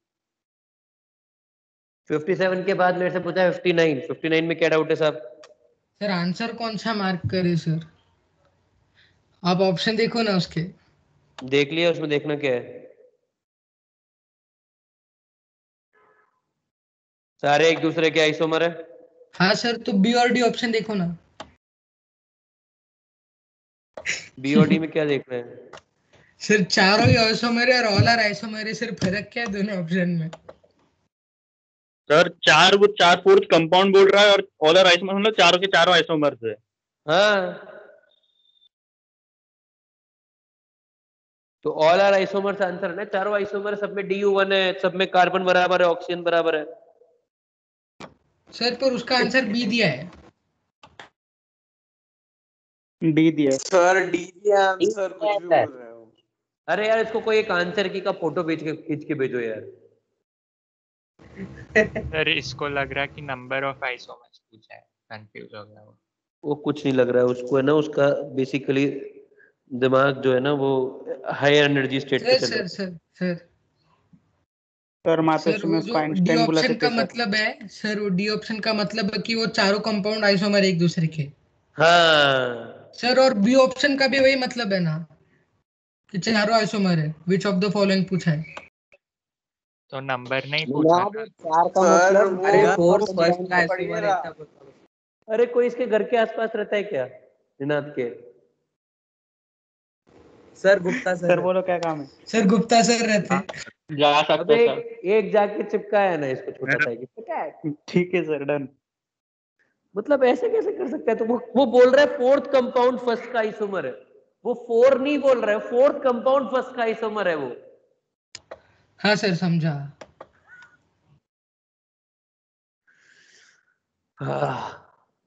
57 के बाद मेरे से पूछा 59 में क्या डाउट है साहब? सर आंसर कौन सा मार्क करे सर? आप ऑप्शन देखो ना उसके। देख लिया, उसमें देखना क्या है? सारे एक दूसरे के आइसोमर है। हाँ सर, तो बी और डी ऑप्शन देखो ना। बी और डी में क्या देख रहे हैं? सर चारों ही आइसोमर है और ऑल आर आइसोमर है, सिर्फ फर्क क्या है दोनों ऑप्शन में? सर वो 4 फोर्थ कंपाउंड बोल रहा है और ऑलर आइसोमर मतलब चारों के चारों आइसोमर्स है। हाँ, तो ऑल आर आइसोमर्स आंसर है ना। चारों आइसोमर, सब में DU1 है, सब में कार्बन बराबर है, ऑक्सीजन बराबर है। सर पर उसका आंसर बी दिया है। डी दिया सर डी दिया आंसर, कुछ भी बोल रहे हो। अरे यार, इसको कोई एक आंसर की का फोटो खींच के भेजो यार। सर इसको लग रहा है कि नंबर ऑफ आइसोमर्स पूछा है, कंफ्यूज हो गया वो कुछ नहीं लग रहा है उसको, है ना, उसका बेसिकली दिमाग जो है ना वो हायर एनर्जी स्टेट पे सर चल रहा सर है। सर सर सर माता सर में वो उसको जो डी आइंस्टाइन बुलाते ऑप्शन का थे सर। मतलब है सर, वो डी ऑप्शन का मतलब है कि वो चारों कंपाउंड आइसोमर एक दूसरे के। हाँ सर और बी ऑप्शन का भी वही मतलब है ना, कि चारों आइसोमर है, विच ऑफ द फॉलोइंग पूछा है। तो नंबर नहीं पूछा था। चार का सर मतलब वो अरे अगर फोर्थ वो फर्स्ट bond का आइसोमर पढ़िएगा। इतना बताओ। अरे कोई इसके घर के आसपास रहता है क्या, दिनात के? सर गुप्ता सर सर बोलो क्या काम है? सर गुप्ता सर रहते हैं। जा अब सकता था। एक जाके चिपका है ना इसको, छोटा सा कि पता है। ठीक है सर, डन। मतलब ऐसे कैसे कर सकता है? तो वो बोल रहा है फोर्थ कंपाउंड फर्स्ट का आइसोमर है। वो 4 नहीं बोल रहा है, फोर्थ कंपाउंड फर्स्ट का आइसोमर है वो। हाँ सर समझा।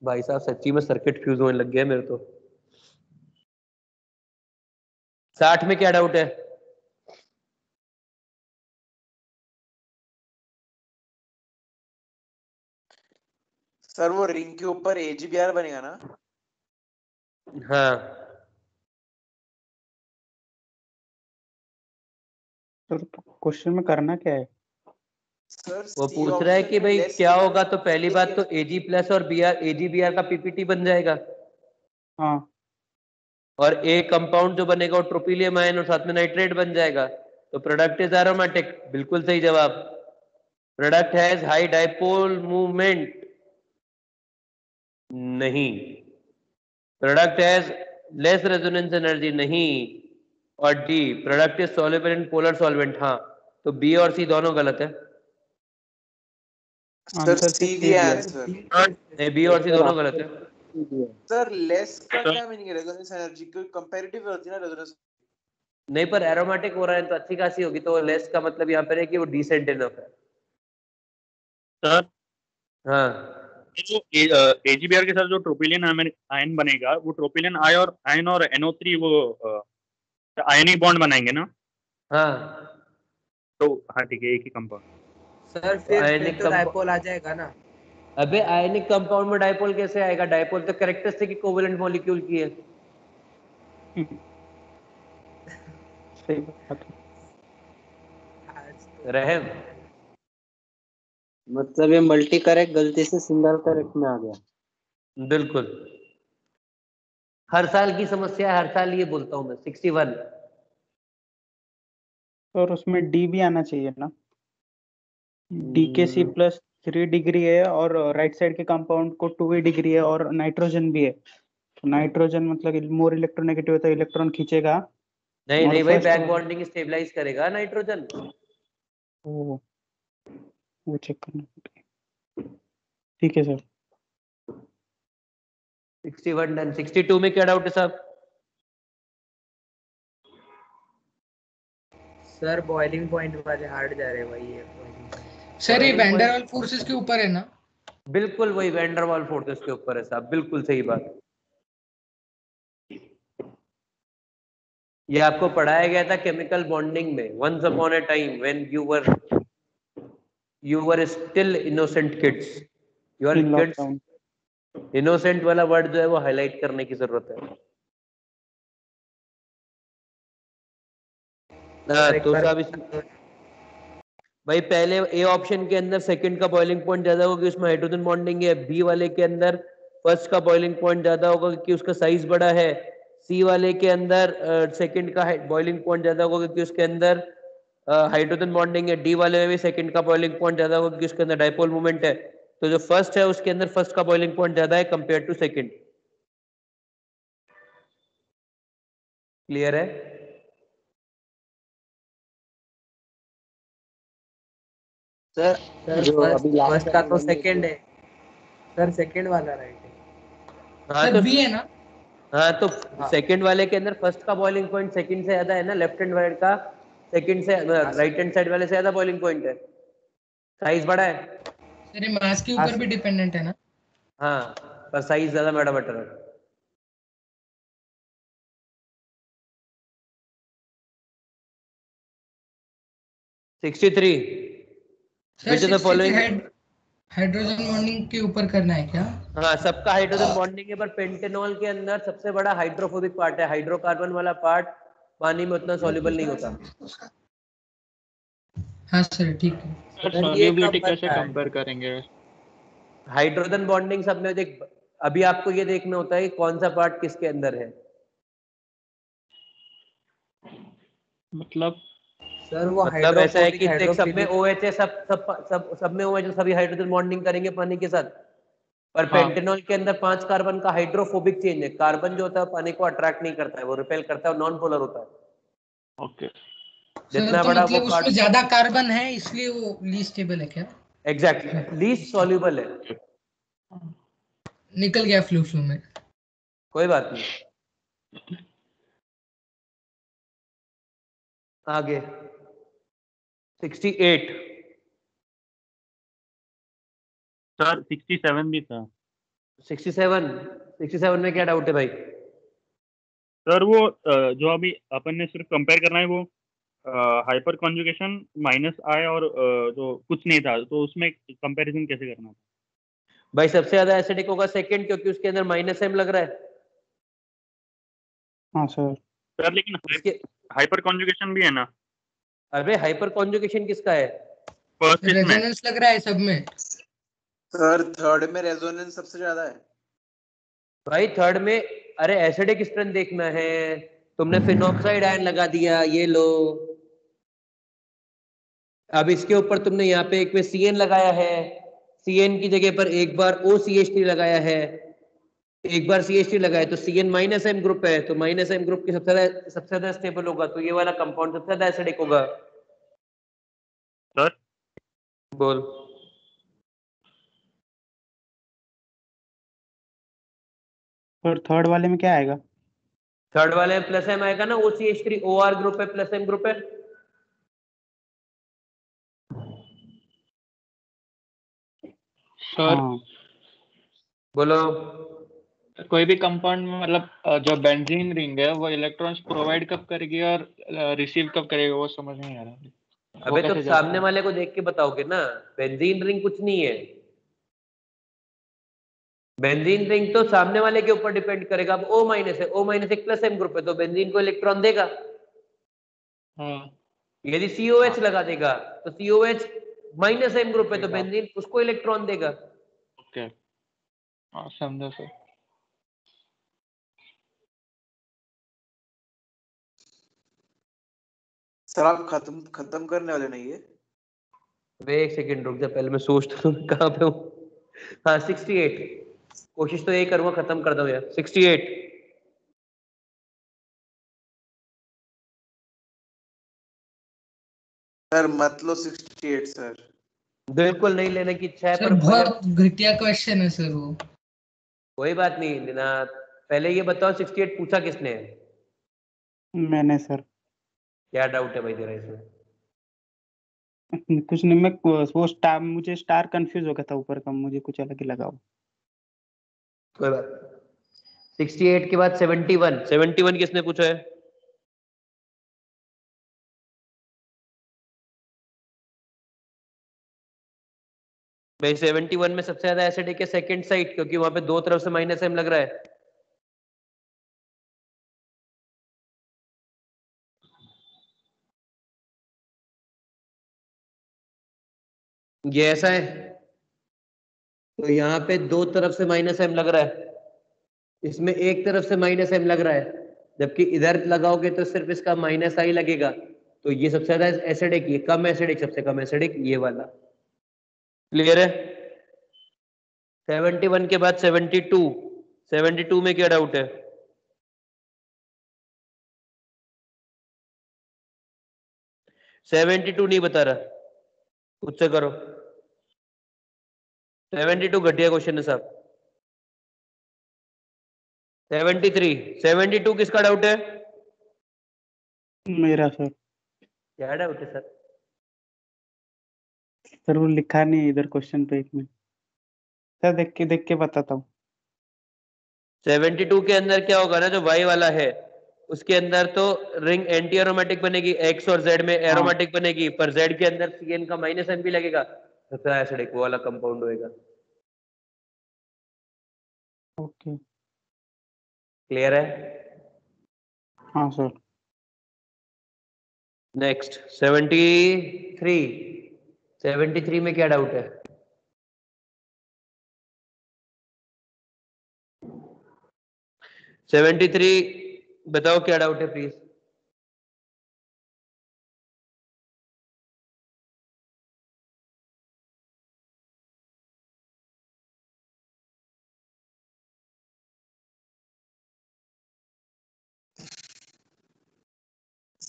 भाई साहब सच्ची में सर्किट फ्यूज होने लग गया मेरे तो। 60 में क्या डाउट है? सर वो रिंग के ऊपर AGBR बनेगा ना? हाँ सर क्वेश्चन में करना क्या है? सर वो C पूछ रहा है ऑप्शन कि में भाई लेस क्या करना होगा, है। तो पहली बात तो AG प्लस और AGBR का PPT बन जाएगा, हाँ और एक कंपाउंड जो बनेगा वो ट्रोपिलियम आयन और साथ में नाइट्रेट बन जाएगा, तो प्रोडक्ट इज एरोमेटिक। बिल्कुल सही जवाब। Product has high dipole movement, नहीं। Product has less resonance energy, नहीं। और D, product is soluble in polar solvent, हाँ। तो बी और सी दोनों गलत है। सर आंसर C सिर्फ सी दिया दिया। आंसर। नहीं, बी और सी दोनों गलत है। सर लेस का सर क्या मीनिंग है? रेजोनेंस एनर्जी कोई कंपैरेटिव होती है ना रेजोनेंस। नहीं, पर एरोमेटिक हो रहा है तो अच्छी खासी होगी, तो लेस का मतलब यहाँ पर है कि वो डिसेंट इनफ है। सर हाँ जो AGBR के साथ जो ट्रोपिलियन आयन बनेगा, वो ट्रोपिलियन आयन और NO3 वो आयनिक बॉन्ड बनाएंगे ना? हाँ। तो हाँ ठीक है, एक ही कंपाउंड। सर फिर आयनिक तो डाइपोल आ जाएगा ना? अबे आयनिक कंपाउंड में डाइपोल कैसे आएगा? डाइपोल तो कैरेक्टरिस्टिक कोवेलेंट मॉलिक्यूल की है। सही बात है। रहम, मतलब ये मल्टी करेक्ट गलती से सिंगल करेक्ट में आ गया। बिल्कुल। हर साल की समस्या है, हर साल ये बोलता हूं मैं। 61। और उसमें डी भी आना चाहिए ना? डी के सी प्लस 3 डिग्री है और राइट साइड के कंपाउंड को 2 डिग्री है और नाइट्रोजन भी है, तो नाइट्रोजन मतलब मोर इलेक्ट्रोनेगेटिव होता है, इलेक्ट्रॉन खींचेगा। नहीं और नहीं भाई, फर्स्ट बैक बॉन्डिंग स्टेबलाइज करेगा नाइट्रोजन। वो चेक करना। ठीक है सर। 61 डन। 62 में क्या डाउट है साहब? सर बॉइलिंग पॉइंट वाले हार्ड जा रहे हैं भाई ये सर ये Boiling वैन डर point- वाल फोर्सेस के ऊपर है ना? बिल्कुल वही वैन डर वाल फोर्सेस के ऊपर है साहब, बिल्कुल सही बात। ये आपको पढ़ाया गया था केमिकल बॉन्डिंग में, once upon a time when you were still innocent kids. You are in kids. Lockdown. Innocent वाला वर्ड जो है वो हाईलाइट करने की जरूरत है। तो साहब भाई पहले ए ऑप्शन के अंदर सेकंड का बॉइलिंग पॉइंट ज्यादा होगा, उसमें हाइड्रोजन बॉन्डिंग है। बी वाले के अंदर फर्स्ट का बॉइलिंग पॉइंट ज्यादा होगा क्योंकि उसका साइज बड़ा है। सी वाले के अंदर सेकंड का बॉइलिंग पॉइंट ज्यादा होगा क्योंकि उसके अंदर हाइड्रोजन बॉन्डिंग है। डी वाले में भी सेकंड का बॉइलिंग पॉइंट ज्यादा होगा क्योंकि उसके अंदर डाइपोल मूवमेंट है। तो जो फर्स्ट है उसके अंदर फर्स्ट का बॉइलिंग पॉइंट ज्यादा है कंपेयर टू सेकंड। क्लियर है? सर जो अभी लास्ट फर्स्ट का तो सेकंड है सर, सेकंड वाला राइट है। हाँ सर तो बी है ना? हाँ तो हाँ। सेकंड वाले के अंदर फर्स्ट का बॉइलिंग पॉइंट सेकंड से ज्यादा है ना, लेफ्ट हैंड साइड का सेकंड से राइट हैंड साइड वाले से ज्यादा बॉइलिंग पॉइंट है, साइज बड़ा है। सर ये मास के ऊपर भी डिपेंडेंट है ना? हाँ पर साइज ज्यादा मैटर है। Sir which is the 63 following? Hydrogen bonding के ऊपर करना है क्या? हाँ सबका हाइड्रोजन बॉन्डिंग है, पर पेंटेनॉल के अंदर सबसे बड़ा हाइड्रोफोबिक पार्ट है। हाइड्रोकार्बन वाला पार्ट पानी में उतना सॉल्युबल नहीं होता। हाँ सर ठीक है। सर सॉल्युबिलिटी कैसे कंपेयर करेंगे? हाइड्रोजन बॉन्डिंग सब में देख, अभी आपको ये देखना होता है कि कौन सा पार्ट किसके अंदर है। मतलब सर वो मतलब ऐसा है कि देख सब में हाइड्रोफिलिक OH है, सब में OH सभी हाइड्रोजन बॉन्डिंग करेंगे पानी के साथ। पर हाँ। पेंटेनॉल के अंदर 5 कार्बन का हाइड्रोफोबिक चेंज है। कार्बन जो होता है पानी को अट्रैक्ट नहीं करता है, वो रिपेल करता है, नॉन पोलर होता है। ओके सर जितना तो बड़ा मतलब वो उसमें ज्यादा कार्बन है इसलिए वो लीस्ट स्टेबल है क्या? एग्जैक्टली लीस्ट सॉल्युबल है। निकल गया फ्लू में। कोई बात नहीं। आगे 68 सर 67 भी था। 67 में क्या डाउट है भाई? सर वो जो अभी अपन ने सिर्फ कंपेयर करना है वो हाइपर कॉन्जुगेशन माइनस आई और जो कुछ नहीं था, तो उसमें कंपैरिजन कैसे करना था? भाई सबसे ज्यादा एसिडिक होगा सेकंड, क्योंकि उसके अंदर माइनस एम लग रहा है। हाँ सर। सर लेकिन हाइपर कॉन्जुगेशन भी है ना? अरे हाइपर कॉन्जुगेशन किसका है? फर्स्ट इसमें रेजोनेंस लग रहा है सब में। सर थर्ड में रेजोनेंस सबसे ज्यादा है भाई थर्ड में, अरे एसिडिक स्ट्रेंथ देखना है, तुमने फिनॉक्साइड आयन लगा दिया, ये लो। अब इसके ऊपर तुमने यहाँ पे एक में CN लगाया है, CN की जगह पर एक बार OCH3 लगाया है, एक बार CH3 लगाया, तो CN माइनस एम ग्रुप है, तो माइनस एम ग्रुप की सबसे ज्यादा स्टेबल होगा, तो ये वाला कंपाउंड सबसे ज्यादा एसिडिक होगा। सर बोल। और थर्ड वाले में क्या आएगा? थर्ड वाले में प्लस एम आएगा ना, OCH3 OR ग्रुप है, प्लस एम ग्रुप है। सर बोलो। कोई भी कंपाउंड में मतलब जो बेंजीन रिंग है वो इलेक्ट्रॉन्स प्रोवाइड कब करेगी और रिसीव कब करेगा, वो समझ नहीं आ रहा। वो अबे तो कैसे सामने जाता वाले को देख के बताओगे ना, बेंजीन रिंग कुछ नहीं है। बेंजीन रिंग तो सामने वाले के ऊपर डिपेंड करेगा। अब O माइनस है, O माइनस एक प्लस एम ग्रुप है, तो बेंजीन को इलेक्ट्रॉन देगा। हाँ यदि COH लगा देगा तो COH माइनस एम ग्रुप है, तो देगा। बेंजीन उसको इलेक्ट्रॉन देगा। ओके हाँ समझा सर। सर आप खत्म करने वाले नहीं है? वे एक सेकंड रुक जा, पहले मैं सोचता हूँ कहाँ पे हूँ। हाँ 68, कोशिश तो यही करूंगा खत्म कर दूं यार। 68 सर मतलब 68 सर। बिल्कुल नहीं लेने की इच्छा है, सर पर अगर बहुत घटिया क्वेश्चन है सर वो। कोई बात नहीं लेना। पहले ये बताओ 68 पूछा किसने है? मैंने सर। क्या डाउट है भाई तेरा इसमें? कुछ नहीं, मैं वो स्टार, मुझे स्टार कंफ्यूज हो गया था ऊपर का, मुझे कुछ अलग ही लगा वो। कोई बात। 68 के बाद 71 किसने पूछा है? भाई 71 में सबसे ज्यादा एसिडिक है सेकंड साइड, क्योंकि वहां पे दो तरफ से माइनस एम लग रहा है। ये ऐसा है, तो यहाँ पे दो तरफ से माइनस एम लग रहा है, इसमें एक तरफ से माइनस एम लग रहा है, जबकि इधर लगाओगे तो सिर्फ इसका माइनस आई लगेगा। तो ये सबसे ज्यादा एसिडिक, ये कम एसिडिक, सबसे कम एसिडिक ये वाला। क्लियर है? 71 के बाद 72 में क्या डाउट है? सेवेंटी टू नहीं बता रहा, खुद से करो। 72 घटिया क्वेश्चन है साहब। 72 किसका डाउट है? मेरा सर। क्या डाउट है सर? सर वो लिखा नहीं इधर क्वेश्चन पे, एक मिनट सर, देख के बताता हूँ। 72 के अंदर क्या होगा ना, जो वाई वाला है उसके अंदर तो रिंग एंटी एरोमेटिक बनेगी, एक्स और जेड में एरोमेटिक बनेगी, पर जेड के अंदर CN का माइनस एम भी लगेगा, सबसे एसिडिक वो वाला कंपाउंड होएगा। ओके। क्लियर है? हाँ सर। नेक्स्ट 73 में क्या डाउट है? 73 बताओ क्या डाउट है प्लीज।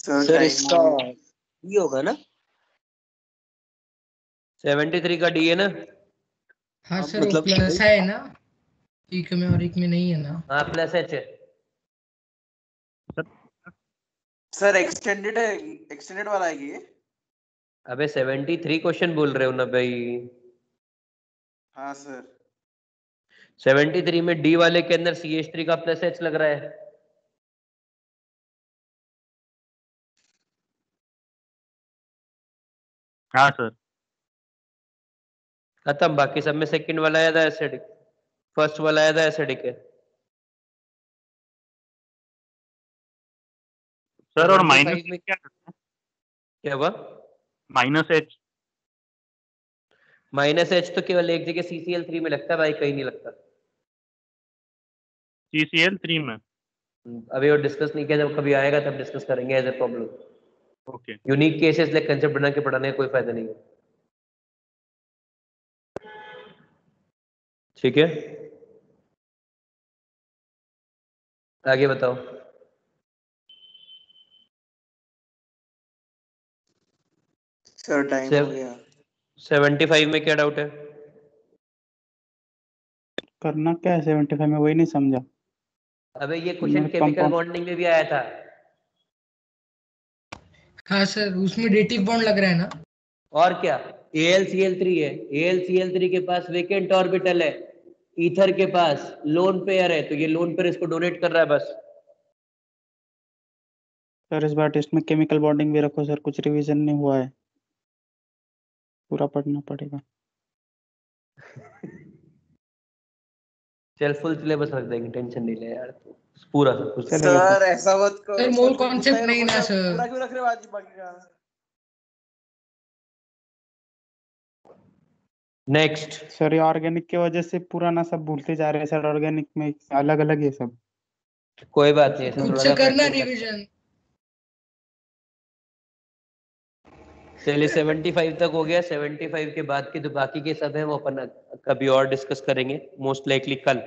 सर इसका ये होगा ना? 73 का डी है ना? हाँ सर वो मतलब प्लस है ना, एक में और एक में नहीं है ना। हाँ प्लस एच है। सर एक्सटेंडेड है, एक्सटेंडेड वाला है ये? अबे 73 क्वेश्चन बोल रहे हो ना भाई? हाँ सर। 73 में डी वाले के अंदर CH3 का प्लस H लग रहा है। हाँ सर। खत्म। बाकी सब में सेकंड वाला आया था एसिडिक, फर्स्ट वाला आया था एसिडिक है। सर और 75 माइनस में क्या हुआ? -H? -H तो केवल एक जगह CCl3 में लगता है भाई, कहीं नहीं लगता। CCl3 में? अभी वो डिस्कस नहीं किया, जब कभी आएगा तब डिस्कस करेंगे as a problem. Okay. Unique cases like concept बना के पढ़ाने का कोई फायदा नहीं है। ठीक है, आगे बताओ। सर टाइम हो गया। 75 में क्या डाउट है? करना क्या है 75 में, वही नहीं समझा। अबे ये क्वेश्चन केमिकल कंपाउंड बॉन्डिंग में भी आया था। हाँ सर, उसमें डेटिव बॉन्ड लग रहा है ना। और क्या, AlCl3 है, AlCl3 के पास वेकेंट ऑर्बिटल है, ईथर के पास लोन पेयर है, तो ये लोन पेयर इसको डोनेट कर रहा है बस। सर इस बार टेस्ट में केमिकल बॉन्डिंग भी रखो सर, कुछ रिवीजन नहीं हुआ है, पूरा पढ़ना पड़ेगा। चल फुल सिलेबस रख देंगे, टेंशन नहीं ले यार तू, पूरा सब कुछ। सर ऐसा मत करो सर, मोर कॉन्सेप्ट नहीं ना सर। पूरा क्यों रख रहे हो आज बाकी का? नेक्स्ट सर ये ऑर्गेनिक की वजह से पुराना सब भूलते जा रहे हैं सर, ऑर्गेनिक में अलग अलग है सब। कोई बात नहीं, खुद से करना रिवीजन। चलिए 75 तक हो गया। 75 के बाद के जो बाकी के सब है वो अपन कभी और डिस्कस करेंगे, मोस्ट लाइकली कल।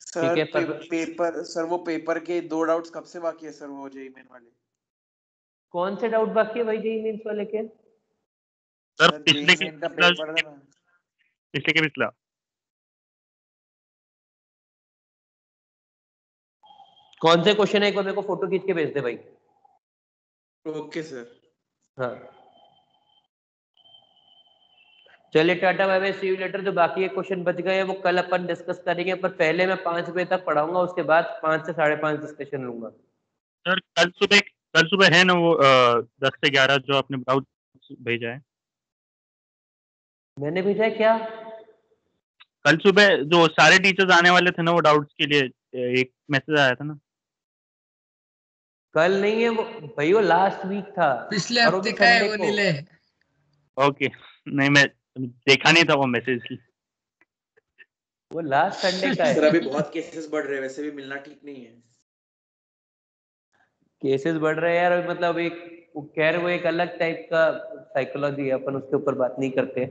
सर ठीक है, पेपर सर वो पेपर के 2 डाउट्स कब से बाकी है सर, वो जेईई मेन वाले? कौन से डाउट बाकी है भाई जेईई मेंस वाले के? सर पिछले के का पेपर था ना। पिछले के पिछला कौन से क्वेश्चन है, एक बार मेरे को फोटो खींच के भेज दे भाई। Okay sir. हाँ चलिए, tata bye bye, see you later. जो बाकी के क्वेश्चन बच गए हैं वो कल अपन डिस्कस करेंगे, पर पहले मैं 5 बजे तक पढ़ाऊंगा, उसके बाद 5 से 5:30 डिस्कशन लूंगा। सर कल सुबह है ना वो 10 से 11 जो आपने डाउट भेजा है? मैंने भेजा है क्या? कल सुबह जो सारे टीचर्स आने वाले थे ना वो डाउट्स के लिए एक मैसेज आया था ना। कल नहीं है वो भाई, वो लास्ट वीक था, पिछले और वो हफ्ते भी का है संडे वो को। नीले। ओके, नहीं मैं देखा नहीं था वो मैसेज। वो लास्ट संडे का सर है। अभी बहुत केसेस बढ़ रहे हैं, वैसे भी मिलना ठीक नहीं है। केसेस बढ़ रहे हैं यार, मतलब एक खैर वो एक अलग टाइप का साइकोलॉजी है, अपन उसके ऊपर बात नहीं करते।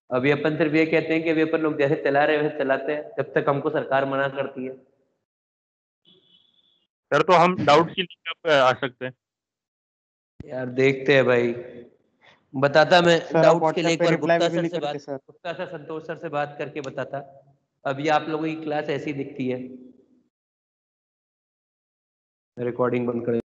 अभी अपन सिर्फ ये कहते हैं कि अभी अपन लोग जैसे चला रहे हैं वैसे चलाते हैं, जब तक हमको सरकार मना करती है। सर तो हम डाउट के लिए कब आ सकते हैं? यार देखते हैं भाई, बताता मैं सर आप डाउट्स के लिए व्हाट्सएप एक पे बार रिप्लाई गुप्ता भी सर नहीं से करते बात, सर। गुप्ता सर संतोष सर से बात करके बताता। अभी आप लोगों की क्लास ऐसी दिखती है। रिकॉर्डिंग बंद कर